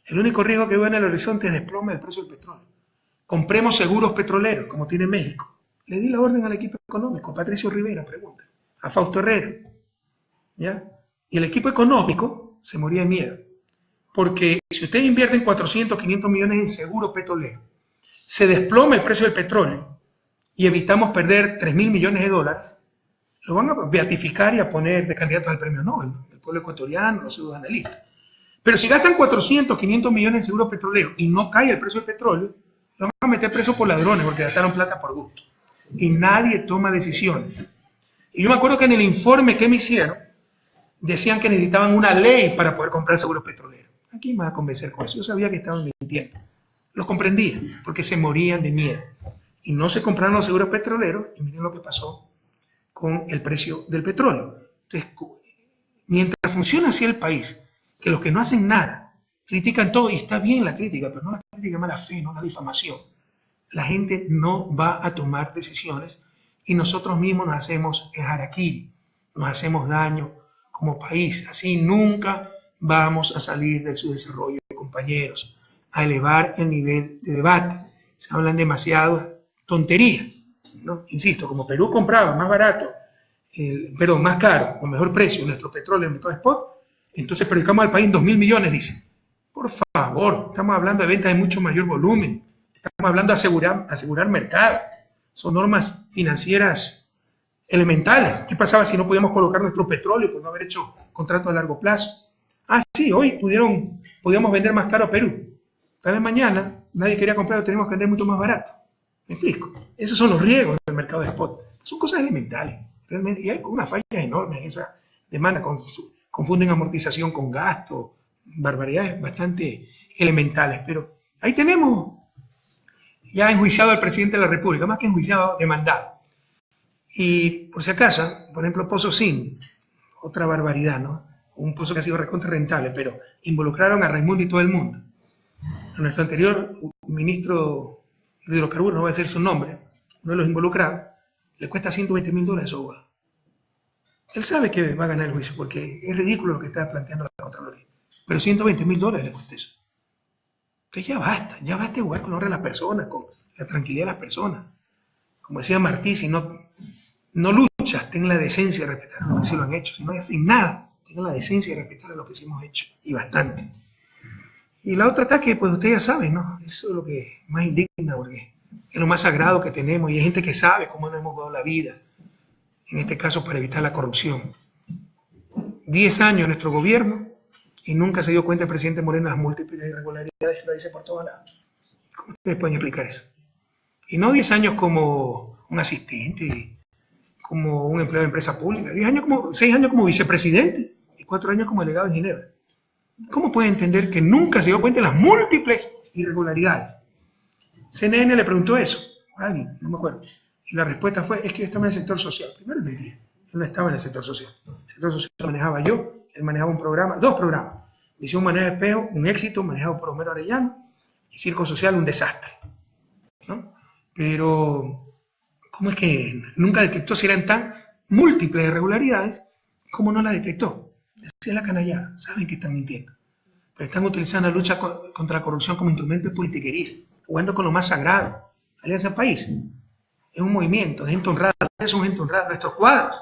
El único riesgo que veo en el horizonte es desplome del precio del petróleo. Compremos seguros petroleros, como tiene México. Le di la orden al equipo económico, Patricio Rivera, pregunta, a Fausto Herrera, ¿ya? Y el equipo económico se moría de miedo, porque si ustedes invierten 400, 500 millones en seguros petroleros, se desploma el precio del petróleo y evitamos perder 3.000 millones de dólares, lo van a beatificar y a poner de candidatos al premio Nobel, ¿no? El pueblo ecuatoriano, los pseudoanalistas. Pero si gastan 400, 500 millones en seguros petroleros y no cae el precio del petróleo, lo van a meter preso por ladrones porque gastaron plata por gusto. Y nadie toma decisiones. Y yo me acuerdo que en el informe que me hicieron, decían que necesitaban una ley para poder comprar seguros petroleros. ¿A quién me va a convencer con eso? Yo sabía que estaban mintiendo. Los comprendía, porque se morían de miedo. Y no se compraron los seguros petroleros, y miren lo que pasó con el precio del petróleo. Entonces, mientras funciona así el país, que los que no hacen nada critican todo, y está bien la crítica, pero no la crítica de mala fe, no la difamación. La gente no va a tomar decisiones y nosotros mismos nos hacemos el harakiri, nos hacemos daño como país. Así nunca vamos a salir de su desarrollo, compañeros, a elevar el nivel de debate. Se hablan demasiadas tonterías, ¿no? Insisto, como Perú compraba más barato, más caro, o mejor precio, nuestro petróleo en el mercado spot, entonces predicamos al país en 2.000 millones, dicen. Por favor, estamos hablando de ventas de mucho mayor volumen, estamos hablando de asegurar mercado, son normas financieras elementales. ¿Qué pasaba si no podíamos colocar nuestro petróleo por no haber hecho contratos a largo plazo? Ah, sí, hoy podíamos vender más caro a Perú. Tal vez mañana nadie quería comprar, tenemos que vender mucho más barato. ¿Me explico? Esos son los riesgos del mercado de spot. Son cosas elementales. Realmente, y hay una falla enorme en esa demanda. Confunden amortización con gasto, barbaridades bastante elementales. Pero ahí tenemos ya enjuiciado al presidente de la República, más que enjuiciado, demandado. Y por si acaso, por ejemplo, Pozo Zinc, otra barbaridad, ¿no? Un pozo que ha sido recontra rentable, pero involucraron a Raimundo y todo el mundo. A nuestro anterior ministro de hidrocarburos, no voy a decir su nombre, uno de los involucrados, le cuesta $120.000 su abogado. Él sabe que va a ganar el juicio, porque es ridículo lo que está planteando la Contraloría. Pero $120.000 le cuesta eso. Entonces ya basta jugar con la honra de las personas, con la tranquilidad de las personas. Como decía Martí, si no luchas, ten la decencia de respetar a los que sí lo han hecho. Si no hacen nada, ten la decencia de respetar a los que sí hemos hecho. Y bastante. Y la otra ataque, pues ustedes ya saben, ¿no? Eso es lo que más indigna, porque es lo más sagrado que tenemos. Y hay gente que sabe cómo nos hemos dado la vida, en este caso para evitar la corrupción. 10 años en nuestro gobierno y nunca se dio cuenta el presidente Moreno de las múltiples irregularidades, lo dice por todos lados. ¿Cómo ustedes pueden explicar eso? Y no 10 años como un asistente, como un empleado de empresa pública, 6 años como vicepresidente y 4 años como delegado en Ginebra. ¿Cómo puede entender que nunca se dio cuenta de las múltiples irregularidades? CNN le preguntó eso a alguien, no me acuerdo, y la respuesta fue, es que yo estaba en el sector social. Primero es mentira, él no estaba en el sector social. El sector social lo manejaba yo, él manejaba un programa, 2 programas. Misión Manejo de Espejo, un éxito, manejado por Homero Arellano, y Circo Social, un desastre, ¿no? Pero, ¿cómo es que nunca detectó si eran tan múltiples irregularidades? ¿Cómo no la detectó? Esa es la canallada, saben que están mintiendo. Pero están utilizando la lucha contra la corrupción como instrumento de politiquería, jugando con lo más sagrado. Alianza País es un movimiento de gente honrada, son gente honrada, nuestros cuadros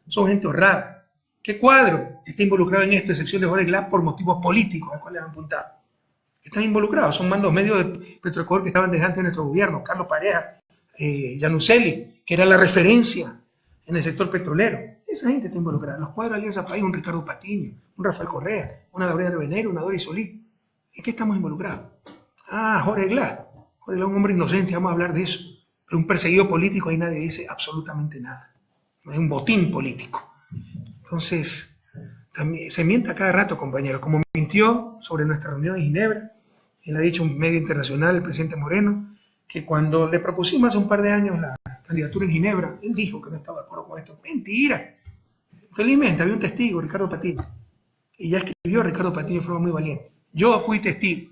son gente honrada. ¿Qué cuadro está involucrado en esto, excepción de Jorge Glass, por motivos políticos al cual le han apuntado? Están involucrados, son mandos medios de Petroecuador que estaban desde antes de nuestro gobierno, Carlos Pareja, Januzeli, que era la referencia en el sector petrolero. Esa gente está involucrada. Los cuadros de Alianza País, un Ricardo Patiño, un Rafael Correa, una Gabriela Venero, una Doris Solís. ¿En qué estamos involucrados? Ah, Jorge Glass. Jorge Glass es un hombre inocente, vamos a hablar de eso. Pero un perseguido político, ahí nadie dice absolutamente nada. No es un botín político. Entonces, también se miente a cada rato, compañeros. Como mintió sobre nuestra reunión en Ginebra, él ha dicho en un medio internacional, el presidente Moreno, que cuando le propusimos hace un par de años la candidatura en Ginebra, él dijo que no estaba de acuerdo con esto. Mentira. Felizmente había un testigo, Ricardo Patiño, y ya escribió Ricardo Patiño de forma muy valiente. Yo fui testigo.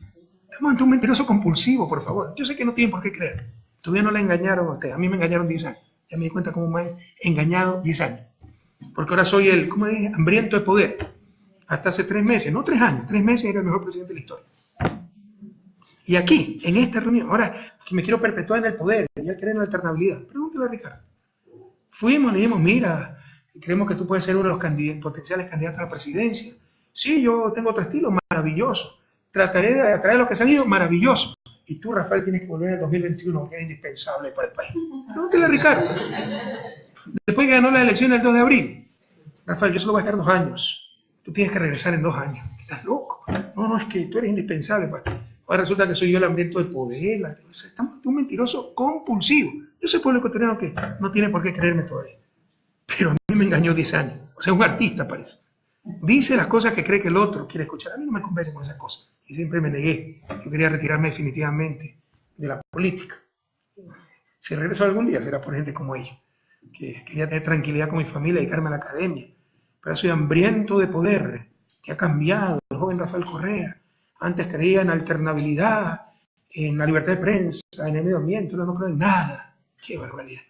Estamos ante un mentiroso compulsivo, por favor. Yo sé que no tienen por qué creer. Todavía no la engañaron a ustedes. A mí me engañaron 10 años. Ya me di cuenta cómo me han engañado 10 años. Porque ahora soy el, ¿cómo dije? Hambriento de poder. Hasta hace 3 meses, no 3 años, 3 meses era el mejor presidente de la historia. Y aquí, en esta reunión, ahora que me quiero perpetuar en el poder, ya querer en la alternabilidad, pregúntale a Ricardo. Fuimos, le dijimos, mira, creemos que tú puedes ser uno de los potenciales candidatos a la presidencia. Sí, yo tengo otro estilo, maravilloso. Trataré de atraer a los que se han ido, maravilloso. Y tú, Rafael, tienes que volver en el 2021, que es indispensable para el país. Pregúntale a Ricardo. Después que ganó la elección el 2 de abril, Rafael, yo solo voy a estar 2 años. Tú tienes que regresar en 2 años. ¿Estás loco? No, es que tú eres indispensable. Ahora resulta que soy yo el hambriento de poder. Estamos ante un mentiroso compulsivo. Yo soy pueblo ecuatoriano que no tiene por qué creerme todavía. Pero a mí me engañó 10 años. O sea, un artista parece. Dice las cosas que cree que el otro quiere escuchar. A mí no me convence con esas cosas. Y siempre me negué. Yo quería retirarme definitivamente de la política. Si regreso algún día será por gente como ella, que quería tener tranquilidad con mi familia y dedicarme a la academia. Pero soy hambriento de poder, que ha cambiado. El joven Rafael Correa antes creía en alternabilidad, en la libertad de prensa, en el medio ambiente. Ahora no creo en nada. Qué barbaridad.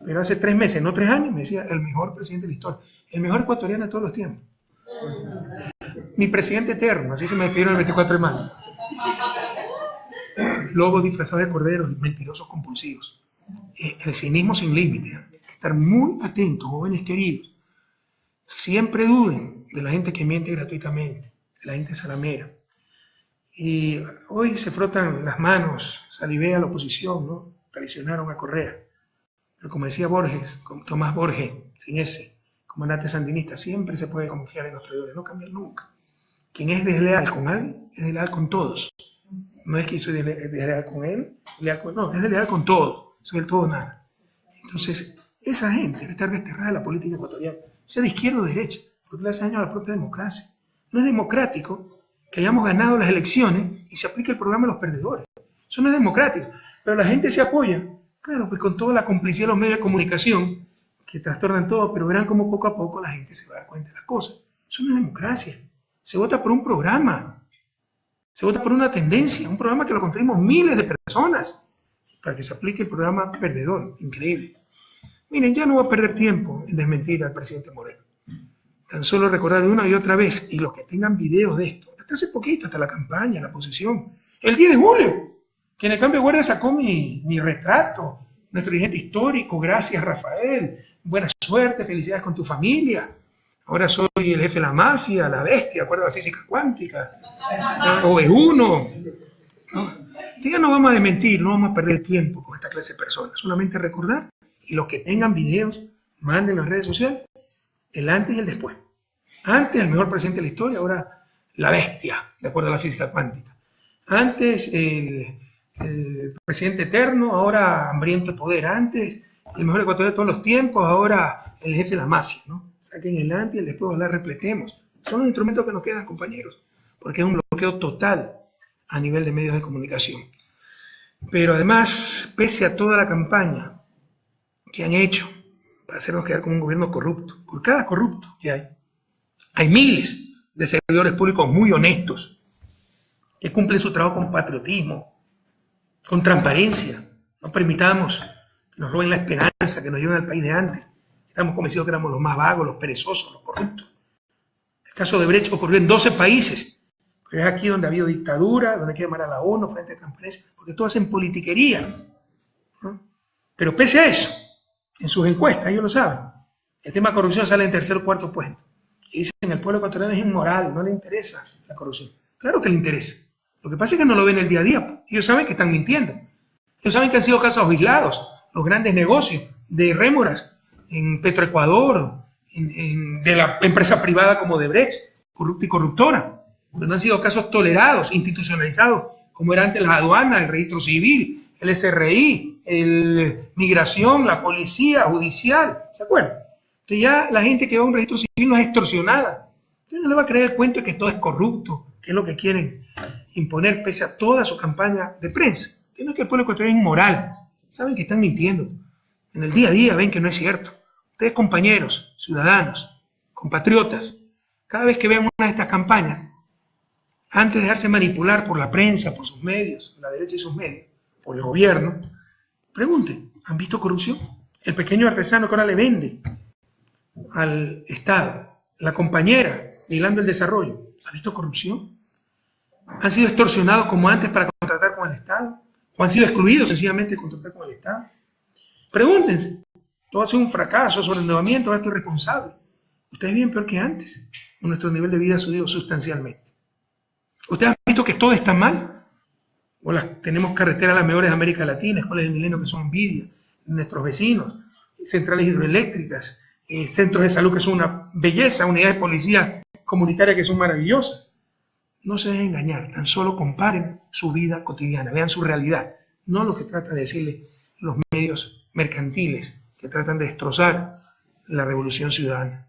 Pero hace 3 meses, no 3 años, me decía el mejor presidente de la historia, el mejor ecuatoriano de todos los tiempos. Mi presidente eterno, así se me despidieron el 24 de mayo. Lobos disfrazados de corderos, mentirosos compulsivos. El cinismo sin límite. Estar muy atentos, jóvenes queridos. Siempre duden de la gente que miente gratuitamente, de la gente salamera. Y hoy se frotan las manos, salivea la oposición, ¿no? Traicionaron a Correa. Pero como decía Borges, Tomás Borges, sin ese, comandante sandinista, siempre se puede confiar en los traidores, no cambian nunca. Quien es desleal con alguien, es desleal con todos. No es que soy desleal con él, no, es desleal con todos, soy el todo nada. Entonces, esa gente debe estar desterrada de la política ecuatoriana, sea de izquierda o de derecha, porque le hace daño a la propia democracia. No es democrático que hayamos ganado las elecciones y se aplique el programa de los perdedores. Eso no es democrático, pero la gente se apoya, claro, pues con toda la complicidad de los medios de comunicación, que trastornan todo, pero verán cómo poco a poco la gente se va a dar cuenta de las cosas. Eso no es democracia. Se vota por un programa, se vota por una tendencia, un programa que lo construimos miles de personas para que se aplique el programa perdedor. Increíble. Miren, ya no voy a perder tiempo en desmentir al presidente Moreno. Tan solo recordar una y otra vez, y los que tengan videos de esto, hasta hace poquito, hasta la campaña, la posesión, el 10 de julio, que en el cambio de guardia sacó mi retrato, nuestro dirigente histórico, gracias Rafael, buena suerte, felicidades con tu familia. Ahora soy el jefe de la mafia, la bestia, acuerdo a la física cuántica, o es uno. ¿No? Ya no vamos a desmentir, no vamos a perder tiempo con esta clase de personas, solamente recordar, y los que tengan videos, manden en las redes sociales, el antes y el después. Antes el mejor presidente de la historia, ahora la bestia, de acuerdo a la física cuántica. Antes el presidente eterno, ahora hambriento de poder. Antes el mejor ecuatoriano de todos los tiempos, ahora el jefe de la mafia, ¿no? Saquen el antes y el después, ojalá repletemos. Son los instrumentos que nos quedan, compañeros, porque es un bloqueo total a nivel de medios de comunicación. Pero además, pese a toda la campaña que han hecho para hacernos quedar como un gobierno corrupto, por cada corrupto que hay miles de servidores públicos muy honestos, que cumplen su trabajo con patriotismo, con transparencia. No permitamos que nos roben la esperanza, que nos lleven al país de antes. Estamos convencidos que éramos los más vagos, los perezosos, los corruptos. El caso de Brecht ocurrió en 12 países. Pero es aquí donde ha habido dictadura, donde hay que llamar a la ONU, frente de transparencia, porque todos hacen politiquería, ¿no? Pero pese a eso, en sus encuestas, ellos lo saben, el tema de corrupción sale en tercer o cuarto puesto. Y dicen, el pueblo ecuatoriano es inmoral, no le interesa la corrupción. Claro que le interesa. Lo que pasa es que no lo ven el día a día. Ellos saben que están mintiendo. Ellos saben que han sido casos aislados, los grandes negocios de rémoras en Petroecuador, de la empresa privada como de Brecht, corrupta y corruptora. Pero no han sido casos tolerados, institucionalizados, como era antes la aduana, el registro civil, el SRI, el migración, la policía judicial. ¿Se acuerdan? Entonces ya la gente que va a un registro civil no es extorsionada. Entonces no le va a creer el cuento de que todo es corrupto, que es lo que quieren imponer pese a toda su campaña de prensa. Que no es que el pueblo ecuatoriano es inmoral. Saben que están mintiendo. En el día a día ven que no es cierto. Ustedes, compañeros, ciudadanos, compatriotas, cada vez que vean una de estas campañas, antes de dejarse manipular por la prensa, por sus medios, la derecha y sus medios, por el gobierno, pregunten, ¿han visto corrupción? El pequeño artesano que ahora le vende al Estado, la compañera hilando el desarrollo, ¿ha visto corrupción? ¿Han sido extorsionados como antes para contratar con el Estado? ¿O han sido excluidos sencillamente de contratar con el Estado? Pregúntense, todo ha sido un fracaso, sobreendeudamiento, ahora estoy responsable. Ustedes viven peor que antes, nuestro nivel de vida ha subido sustancialmente. ¿Ustedes han visto que todo está mal? O tenemos carreteras las mejores de América Latina, escuelas del milenio que son envidia, nuestros vecinos, centrales hidroeléctricas, centros de salud que son una belleza, unidades de policía comunitaria que son maravillosas. No se dejen engañar, tan solo comparen su vida cotidiana, vean su realidad, no lo que tratan de decirle los medios mercantiles que tratan de destrozar la revolución ciudadana.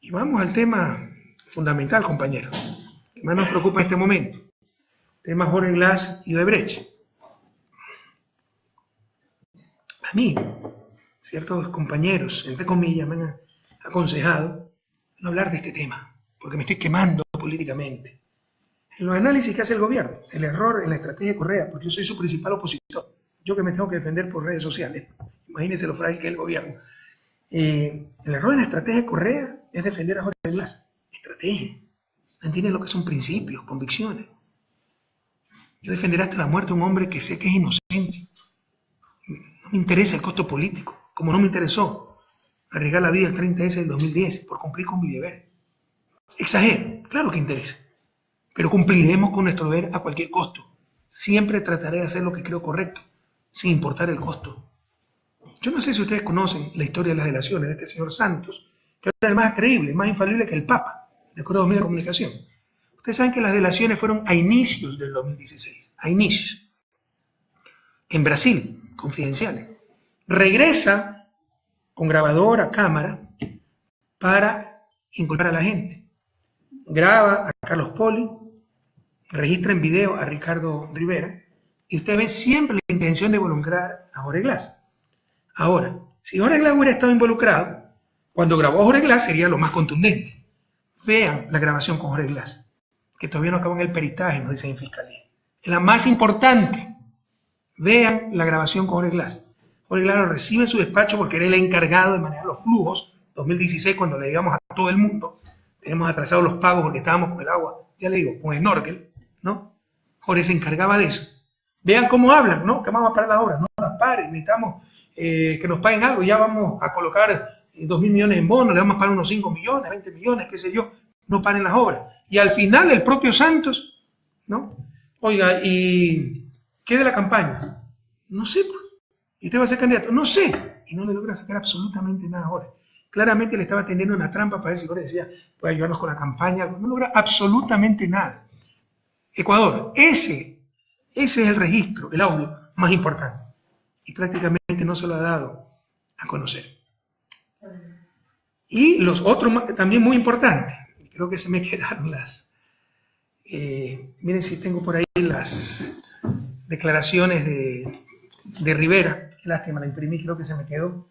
Y vamos al tema fundamental, compañeros, que más nos preocupa en este momento. Tema Jorge Glass y Odebrecht. A mí, ciertos compañeros, entre comillas, me han aconsejado no hablar de este tema, porque me estoy quemando políticamente. En los análisis que hace el gobierno, el error en la estrategia de Correa, porque yo soy su principal opositor, yo que me tengo que defender por redes sociales, imagínense lo frágil que es el gobierno. El error en la estrategia de Correa es defender a Jorge Glass. Estrategia. No entienden lo que son principios, convicciones. Yo defenderé hasta la muerte a un hombre que sé que es inocente. No me interesa el costo político, como no me interesó arriesgar la vida el 30S del 2010 por cumplir con mi deber. Exagero, claro que interesa, pero cumpliremos con nuestro deber a cualquier costo. Siempre trataré de hacer lo que creo correcto, sin importar el costo. Yo no sé si ustedes conocen la historia de las delaciones de este señor Santos, que era el más creíble, más infalible que el Papa, de acuerdo a los medios de comunicación. Ustedes saben que las delaciones fueron a inicios del 2016, a inicios, en Brasil, confidenciales. Regresa con grabadora, cámara, para inculpar a la gente. Graba a Carlos Poli, registra en video a Ricardo Rivera, y ustedes ven siempre la intención de involucrar a Jorge Glass. Ahora, si Jorge Glass hubiera estado involucrado, cuando grabó a Jorge Glass sería lo más contundente. Vean la grabación con Jorge Glass, que todavía no acabó en el peritaje, nos dicen en Fiscalía. Es la más importante. Vean la grabación con Jorge Glass. Jorge Glass lo recibe en su despacho porque era el encargado de manejar los flujos. 2016, cuando le digamos a todo el mundo, tenemos atrasados los pagos porque estábamos con el agua, ya le digo, con snorkel, ¿no? Jorge se encargaba de eso. Vean cómo hablan, ¿no? Que vamos a parar las obras, no las paren, necesitamos que nos paguen algo, ya vamos a colocar 2.000 millones en bonos, le vamos a pagar unos 5 millones, 20 millones, qué sé yo, no paren las obras. Y al final el propio Santos, ¿no? Oiga, ¿y qué de la campaña? No sé, pues. ¿Y usted va a ser candidato? No sé. Y no le logra sacar absolutamente nada a Jorge. Claramente le estaba tendiendo una trampa para ver si Jorge decía, puede ayudarnos con la campaña. No logra absolutamente nada. Ecuador, ese es el registro, el audio más importante. Y prácticamente no se lo ha dado a conocer. Y los otros también muy importantes. Creo que se me quedaron las... miren si tengo por ahí las declaraciones de Rivera. Qué lástima, la imprimí, creo que se me quedó.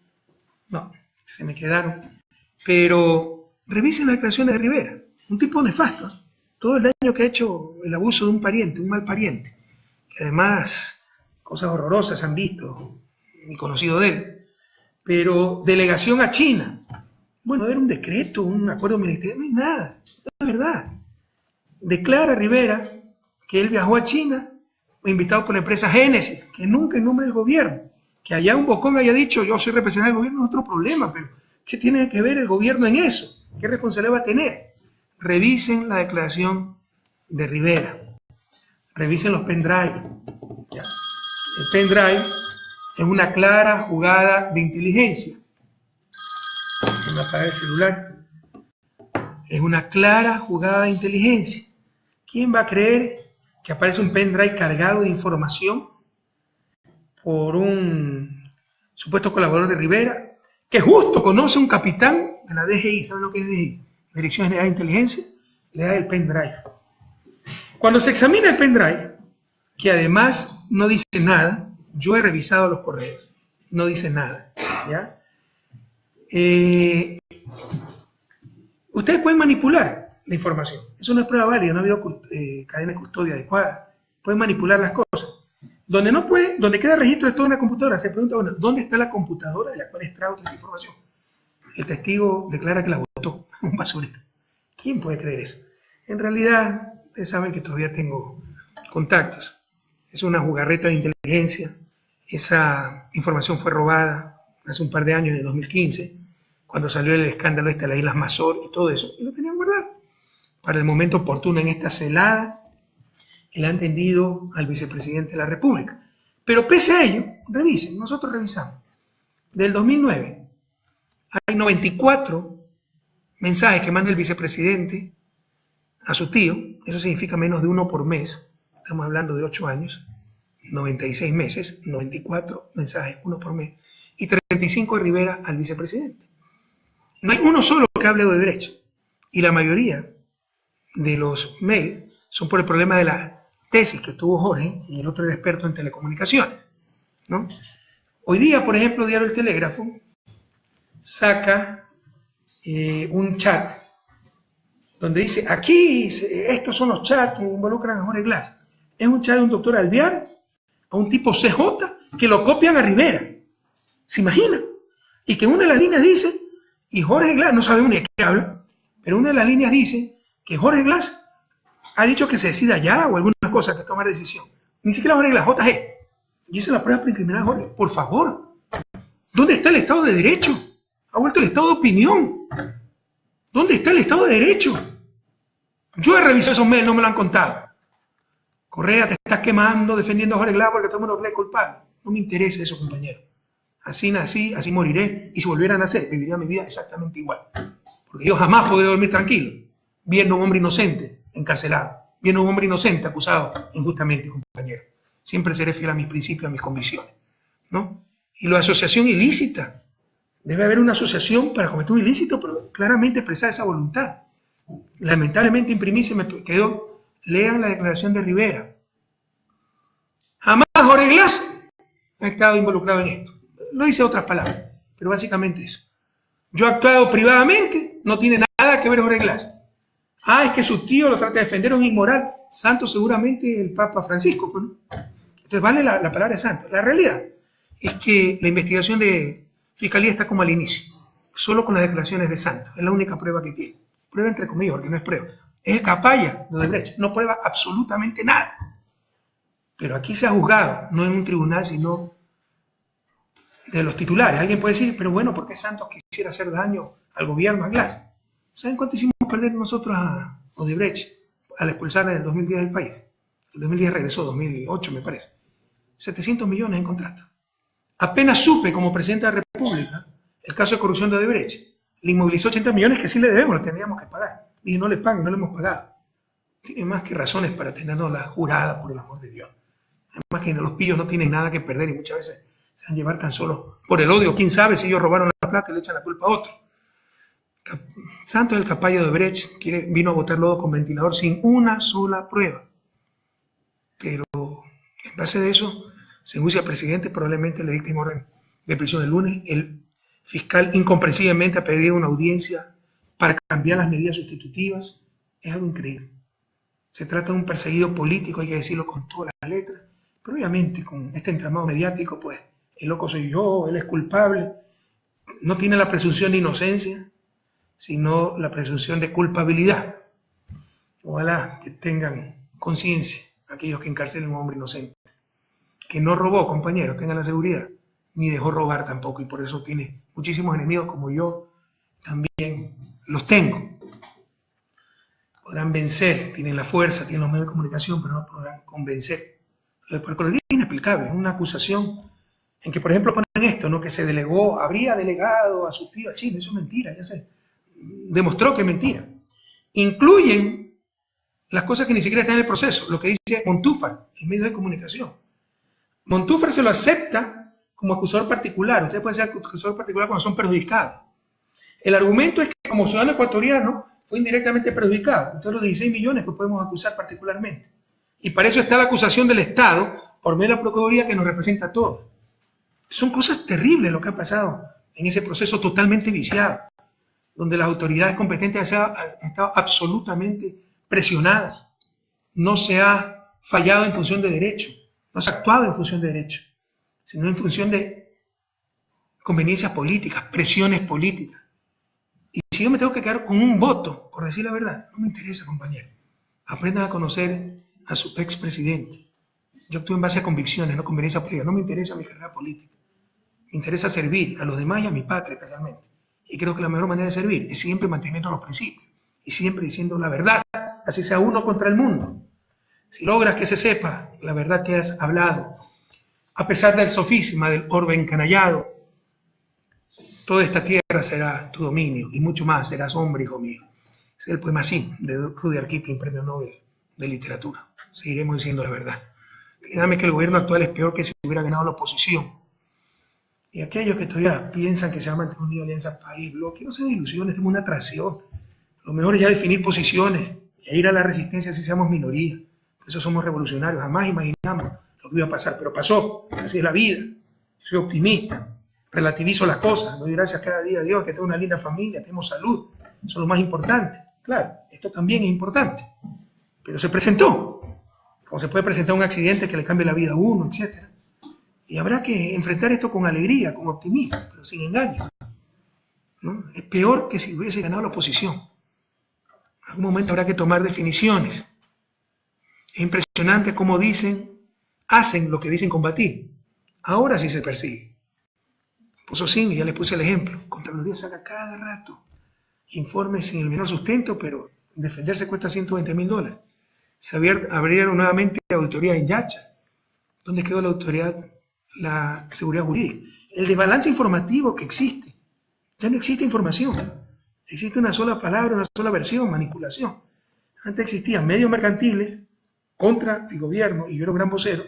No, se me quedaron. Pero revisen las declaraciones de Rivera. Un tipo nefasto, ¿eh? Todo el daño que ha hecho el abuso de un pariente, un mal pariente. Que además, cosas horrorosas han visto, ni conocido de él. Pero delegación a China. Bueno, era un decreto, un acuerdo ministerial, no hay nada. No es verdad. Declara Rivera que él viajó a China, invitado por la empresa Génesis, que nunca en nombre del gobierno. Que allá un bocón haya dicho, yo soy representante del gobierno, es otro problema, pero ¿qué tiene que ver el gobierno en eso? ¿Qué responsabilidad va a tener? Revisen la declaración de Rivera. Revisen los pendrive. ¿Ya? El pendrive es una clara jugada de inteligencia. Déjenme apagar el celular. Es una clara jugada de inteligencia. ¿Quién va a creer que aparece un pendrive cargado de información por un supuesto colaborador de Rivera, que justo conoce a un capitán de la DGI? ¿Saben lo que es DGI? Dirección General de Inteligencia. Le da el pendrive. Cuando se examina el pendrive, que además no dice nada, yo he revisado los correos, no dice nada, ¿ya? Ustedes pueden manipular la información. Eso no es prueba válida, no ha habido cadena de custodia adecuada. Pueden manipular las cosas. Donde no puede, donde queda registro de toda una computadora, se pregunta, bueno, ¿dónde está la computadora de la cual extraigo esta información? El testigo declara que la botó un basurero. ¿Quién puede creer eso? En realidad, ustedes saben que todavía tengo contactos. Es una jugarreta de inteligencia. Esa información fue robada hace un par de años, en el 2015, cuando salió el escándalo de las Islas Mazor y todo eso. Y lo tenían guardado para el momento oportuno en esta celada que le han tendido al vicepresidente de la República. Pero pese a ello, revisen, nosotros revisamos. Del 2009 hay 94 mensajes que manda el vicepresidente a su tío. Eso significa menos de uno por mes. Estamos hablando de 8 años, 96 meses, 94 mensajes, uno por mes. Y 35 de Rivera al vicepresidente. No hay uno solo que hable de derecho. Y la mayoría de los mails son por el problema de la tesis que tuvo Jorge, y el otro era experto en telecomunicaciones, ¿no? Hoy día, por ejemplo, Diario El Telégrafo saca un chat donde dice, aquí, estos son los chats que involucran a Jorge Glass. Es un chat de un doctor Alvear a un tipo CJ que lo copian a Rivera. ¿Se imagina? Y que una de las líneas dice, y Jorge Glass, no sabemos ni de qué habla, pero una de las líneas dice que Jorge Glass ha dicho que se decida ya o algunas cosas que tomar decisión. Ni siquiera Jorge Glass, JG. Y esa es la prueba para incriminar a Jorge. Por favor, ¿dónde está el Estado de Derecho? Ha vuelto el Estado de opinión. ¿Dónde está el Estado de Derecho? Yo he revisado esos mails, no me lo han contado. Correa, te estás quemando defendiendo a Jorge Glass porque todo el mundo cree culpable. No me interesa eso, compañero. Así nací, así moriré, y si volviera a nacer, viviría mi vida exactamente igual. Porque yo jamás podré dormir tranquilo, viendo a un hombre inocente encarcelado, viendo a un hombre inocente acusado injustamente, compañero. Siempre seré fiel a mis principios, a mis convicciones, ¿no? Y la asociación ilícita. Debe haber una asociación para cometer un ilícito, pero claramente expresar esa voluntad. Lamentablemente imprimí, se me quedó. Lean la declaración de Rivera. Jamás Jorge Glass ha estado involucrado en esto. Lo dice otras palabras, pero básicamente eso. Yo he actuado privadamente, no tiene nada que ver Jorge Glass. Ah, es que su tío lo trata de defender, es un inmoral. Santo seguramente el Papa Francisco, ¿no? Entonces vale la palabra de santo. La realidad es que la investigación de Fiscalía está como al inicio, solo con las declaraciones de santo. Es la única prueba que tiene. Prueba entre comillas, porque no es prueba. Es el capaya de Odebrecht, no prueba absolutamente nada. Pero aquí se ha juzgado, no en un tribunal, sino de los titulares. Alguien puede decir, pero bueno, ¿por qué Santos quisiera hacer daño al gobierno, a Glass? ¿Saben cuánto hicimos perder nosotros a Odebrecht al expulsarla en el 2010 del país? El 2010 regresó, 2008 me parece. 700 millones en contrato. Apenas supe como presidente de la República el caso de corrupción de Odebrecht. Le inmovilizó 80 millones que sí le debemos, le teníamos que pagar. Dije, no le paguen, no le hemos pagado. Tiene más que razones para tenernos la jurada, por el amor de Dios. Además que los pillos no tienen nada que perder y muchas veces se van a llevar tan solo por el odio. ¿Quién sabe si ellos robaron la plata y le echan la culpa a otro? Santos, el capaya de Odebrecht, vino a botar lodo con ventilador sin una sola prueba. Pero en base de eso, según dice el presidente, probablemente le dicten orden de prisión el lunes. El fiscal incomprensiblemente ha pedido una audiencia para cambiar las medidas sustitutivas. Es algo increíble. Se trata de un perseguido político, hay que decirlo con todas las letras, pero obviamente con este entramado mediático, pues el loco soy yo, él es culpable, no tiene la presunción de inocencia, sino la presunción de culpabilidad. Ojalá que tengan conciencia aquellos que encarcelen a un hombre inocente, que no robó, compañeros, tengan la seguridad, ni dejó robar tampoco, y por eso tiene muchísimos enemigos como yo también los tengo. Podrán vencer, tienen la fuerza, tienen los medios de comunicación, pero no podrán convencer. Porque lo es inexplicable, es una acusación en que, por ejemplo, ponen esto, ¿no? Que se delegó, habría delegado a su tío a Chile, eso es mentira, ya se demostró que es mentira. Incluyen las cosas que ni siquiera están en el proceso, lo que dice Montúfar en medios de comunicación. Montúfar se lo acepta como acusador particular, usted puede ser acusador particular cuando son perjudicados. El argumento es que como ciudadano ecuatoriano fue indirectamente perjudicado, entonces los 16 millones que podemos acusar particularmente. Y para eso está la acusación del Estado por medio de la Procuraduría que nos representa a todos. Son cosas terribles lo que ha pasado en ese proceso totalmente viciado, donde las autoridades competentes han estado absolutamente presionadas. No se ha fallado en función de derecho, no se ha actuado en función de derecho, sino en función de conveniencias políticas, presiones políticas. Y si yo me tengo que quedar con un voto, por decir la verdad, no me interesa, compañero. Aprendan a conocer a su expresidente. Yo actúo en base a convicciones, no conveniencias políticas. No me interesa mi carrera política. Me interesa servir a los demás y a mi patria especialmente. Y creo que la mejor manera de servir es siempre manteniendo los principios y siempre diciendo la verdad, así sea uno contra el mundo. Si logras que se sepa la verdad que has hablado, a pesar del sofisma, del orbe encanallado, toda esta tierra será tu dominio y mucho más, serás hombre, hijo mío. Es el poema así de Rudyard Kipling, premio Nobel de literatura. Seguiremos diciendo la verdad. Créame que el gobierno actual es peor que si hubiera ganado la oposición. Y aquellos que todavía piensan que se va a mantener unida alianza país, bloque, no sean ilusiones, es una atracción. Lo mejor es ya definir posiciones e ir a la resistencia si seamos minoría. Por eso somos revolucionarios. Jamás imaginamos lo que iba a pasar, pero pasó. Así es la vida. Soy optimista. Relativizo las cosas. Doy gracias cada día a Dios que tengo una linda familia, tengo salud. Eso es lo más importante. Claro, esto también es importante. Pero se presentó. Como se puede presentar un accidente que le cambie la vida a uno, etc. Y habrá que enfrentar esto con alegría, con optimismo, pero sin engaño, ¿no? Es peor que si hubiese ganado la oposición. En algún momento habrá que tomar definiciones. Es impresionante cómo hacen lo que dicen combatir. Ahora sí se persigue. Puso sin, y ya le puse el ejemplo. Contraloría saca cada rato informes sin el menor sustento, pero defenderse cuesta $120.000. Se abrieron nuevamente auditorías en Yacha. ¿Dónde quedó la autoridad, la seguridad jurídica? El desbalance informativo que existe. Ya no existe información. Existe una sola palabra, una sola versión, manipulación. Antes existían medios mercantiles contra el gobierno, y yo era un gran vocero,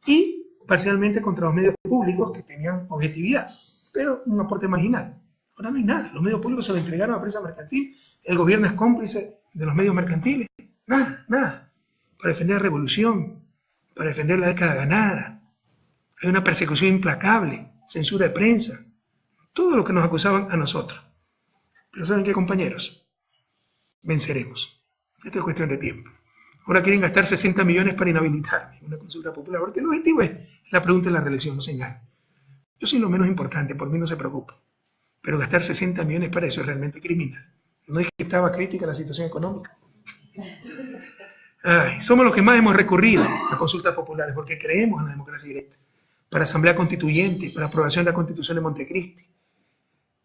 y parcialmente contra los medios públicos que tenían objetividad, pero un aporte marginal. Ahora no hay nada. Los medios públicos se lo entregaron a la prensa mercantil, el gobierno es cómplice de los medios mercantiles. Nada, nada. Para defender la revolución, para defender la década ganada. Hay una persecución implacable, censura de prensa, todo lo que nos acusaban a nosotros. Pero ¿saben qué, compañeros? Venceremos. Esto es cuestión de tiempo. Ahora quieren gastar 60 millones para inhabilitarme, una consulta popular, porque el objetivo es la pregunta de la reelección, no se engañen. Yo soy lo menos importante, por mí no se preocupe. Pero gastar 60 millones para eso es realmente criminal. No es que estaba crítica la situación económica. Somos los que más hemos recurrido a consultas populares porque creemos en la democracia directa. Para asamblea constituyente, para aprobación de la Constitución de Montecristi,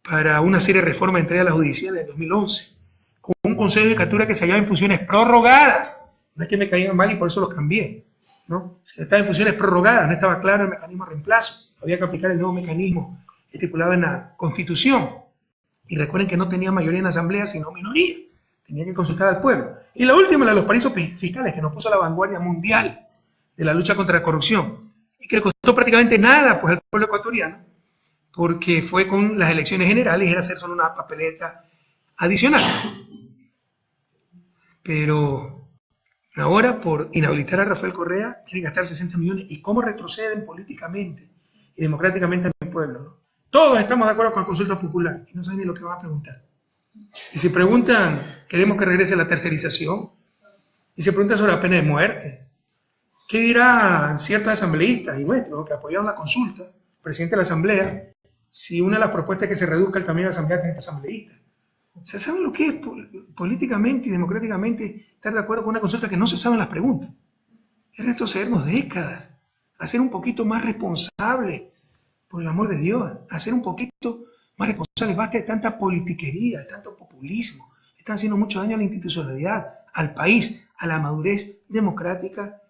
para una serie de reformas entregadas a la judicial en 2011, con un Consejo de Judicatura que se hallaba en funciones prorrogadas. No es que me caían mal y por eso los cambié, ¿no? Si estaba en funciones prorrogadas, no estaba claro el mecanismo de reemplazo, había que aplicar el nuevo mecanismo estipulado en la Constitución. Y recuerden que no tenía mayoría en la Asamblea, sino minoría. Tenía que consultar al pueblo. Y la última, la de los paraísos fiscales, que nos puso a la vanguardia mundial de la lucha contra la corrupción. Y que le costó prácticamente nada pues, al pueblo ecuatoriano, porque fue con las elecciones generales, era hacer solo una papeleta adicional. Pero ahora, por inhabilitar a Rafael Correa, quieren gastar 60 millones. ¿Y cómo retroceden políticamente y democráticamente en el pueblo? ¿No? Todos estamos de acuerdo con la consulta popular y no saben ni lo que van a preguntar. Y si preguntan, queremos que regrese la tercerización. Y se preguntan sobre la pena de muerte. ¿Qué dirán ciertos asambleístas y nuestros que apoyaron la consulta, presidente de la asamblea, si una de las propuestas es que se reduzca el tamaño de la asamblea a 30 asambleístas? O sea, ¿saben lo que es políticamente y democráticamente estar de acuerdo con una consulta que no se saben las preguntas? Es retrocedernos décadas, a ser un poquito más responsables, por el amor de Dios, a ser un poquito más responsables. Basta de tanta politiquería, de tanto populismo. Están haciendo mucho daño a la institucionalidad, al país, a la madurez democrática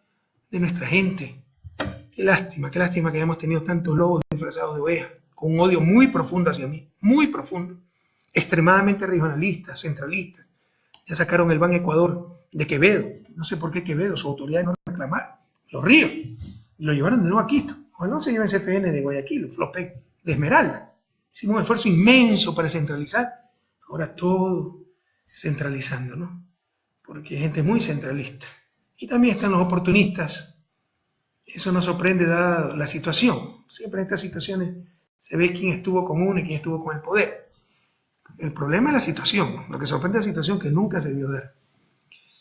de nuestra gente. Qué lástima que hayamos tenido tantos lobos disfrazados de ovejas, con un odio muy profundo hacia mí, muy profundo, extremadamente regionalistas, centralistas. Ya sacaron el Ban Ecuador de Quevedo, no sé por qué Quevedo, su autoridad no reclamaron, los ríos, y lo llevaron de nuevo a Quito. O no se lleva en CFN de Guayaquil, Flopec de Esmeralda. Hicimos un esfuerzo inmenso para centralizar, ahora todo centralizando, ¿no? Porque hay gente muy centralista. Y también están los oportunistas. Eso nos sorprende dada la situación. Siempre en estas situaciones se ve quién estuvo con uno y quién estuvo con el poder. El problema es la situación. Lo que sorprende es la situación que nunca se vio dar.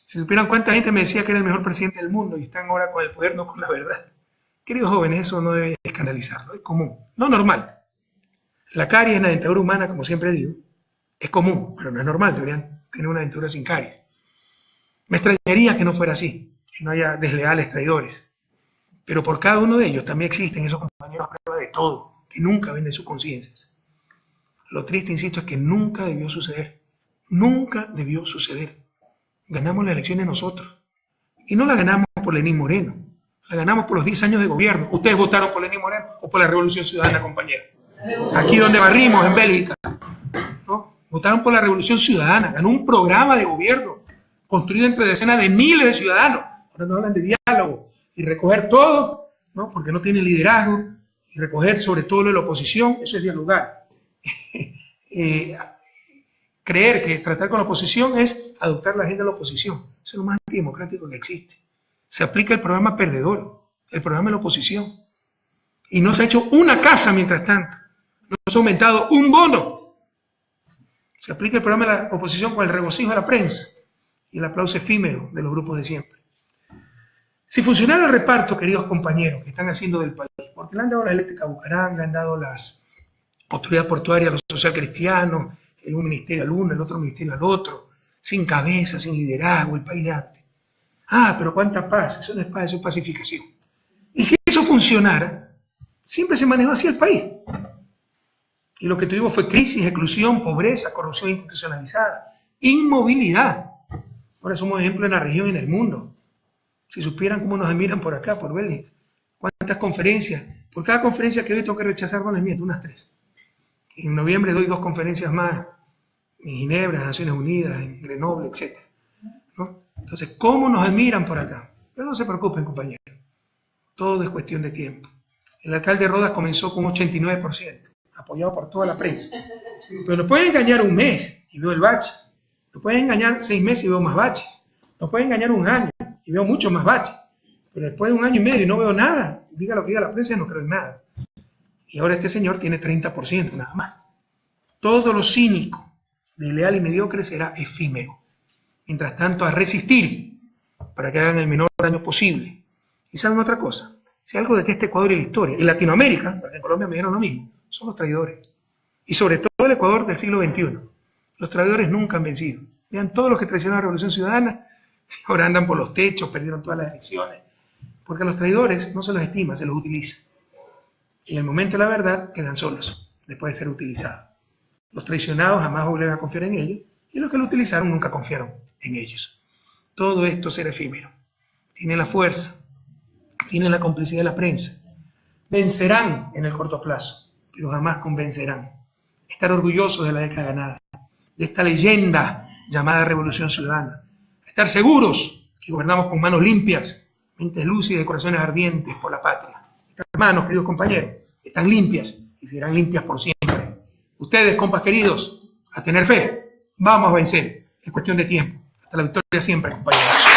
Si supieran cuánta gente me decía que era el mejor presidente del mundo y están ahora con el poder, no con la verdad. Queridos jóvenes, eso no debe escandalizarlo. Es común, no normal. La caries en la dentadura humana, como siempre digo, es común, pero no es normal. Deberían tener una dentadura sin caries. Me extrañaría que no fuera así, que no haya desleales traidores. Pero por cada uno de ellos también existen esos compañeros a prueba de todo, que nunca venden sus conciencias. Lo triste, insisto, es que nunca debió suceder. Nunca debió suceder. Ganamos las elecciones nosotros. Y no la ganamos por Lenín Moreno. La ganamos por los 10 años de gobierno. ¿Ustedes votaron por Lenín Moreno o por la Revolución Ciudadana, compañeros? Aquí donde barrimos, en Bélgica. ¿No? Votaron por la Revolución Ciudadana. Ganó un programa de gobierno construido entre decenas de miles de ciudadanos. Ahora nos hablan de diálogo y recoger todo, ¿no? Porque no tiene liderazgo, y recoger sobre todo lo de la oposición, eso es dialogar. creer que tratar con la oposición es adoptar la agenda de la oposición. Eso es lo más antidemocrático que existe. Se aplica el programa perdedor, el programa de la oposición. Y no se ha hecho una casa mientras tanto. No se ha aumentado un bono. Se aplica el programa de la oposición con el regocijo de la prensa y el aplauso efímero de los grupos de siempre. Si funcionara el reparto, queridos compañeros, que están haciendo del país, porque le han dado la eléctrica a Bucaram, le han dado las autoridades portuarias a los socialcristianos, un ministerio al uno, el otro ministerio al otro, sin cabeza, sin liderazgo, el país de antes. Ah, pero cuánta paz, eso no es paz, eso es pacificación. Y si eso funcionara, siempre se manejó así el país. Y lo que tuvimos fue crisis, exclusión, pobreza, corrupción institucionalizada, inmovilidad. Ahora somos ejemplo en la región y en el mundo. Si supieran cómo nos admiran por acá, por Bélgica, cuántas conferencias. Por cada conferencia que doy tengo que rechazar, no les miento, unas 3. En noviembre doy 2 conferencias más, en Ginebra, en Naciones Unidas, en Grenoble, etc. ¿No? Entonces, ¿cómo nos admiran por acá? Pero no se preocupen, compañeros. Todo es cuestión de tiempo. El alcalde Rodas comenzó con un 89%, apoyado por toda la prensa. Pero nos pueden engañar un mes y veo el bache. Nos pueden engañar 6 meses y veo más baches. Nos pueden engañar un año y veo muchos más baches. Pero después de 1 año y medio y no veo nada, diga lo que diga la prensa, no creo en nada. Y ahora este señor tiene 30% nada más. Todo lo cínico, desleal y mediocre será efímero. Mientras tanto, a resistir para que hagan el menor daño posible. ¿Y saben otra cosa? Si algo detesta Ecuador y la historia, en Latinoamérica, porque en Colombia me dieron lo mismo, son los traidores. Y sobre todo el Ecuador del siglo XXI. Los traidores nunca han vencido. Vean todos los que traicionaron a la Revolución Ciudadana, ahora andan por los techos, perdieron todas las elecciones. Porque a los traidores no se los estima, se los utiliza. Y en el momento de la verdad quedan solos, después de ser utilizados. Los traicionados jamás volvieron a confiar en ellos, y los que lo utilizaron nunca confiaron en ellos. Todo esto será efímero. Tienen la fuerza, tienen la complicidad de la prensa. Vencerán en el corto plazo, pero jamás convencerán. Estar orgullosos de la década ganada, de esta leyenda llamada Revolución Ciudadana. Estar seguros que gobernamos con manos limpias, mentes lúcidas y corazones ardientes por la patria. Estas manos, queridos compañeros, están limpias y serán limpias por siempre. Ustedes, compas queridos, a tener fe. Vamos a vencer. Es cuestión de tiempo. Hasta la victoria siempre, compañeros.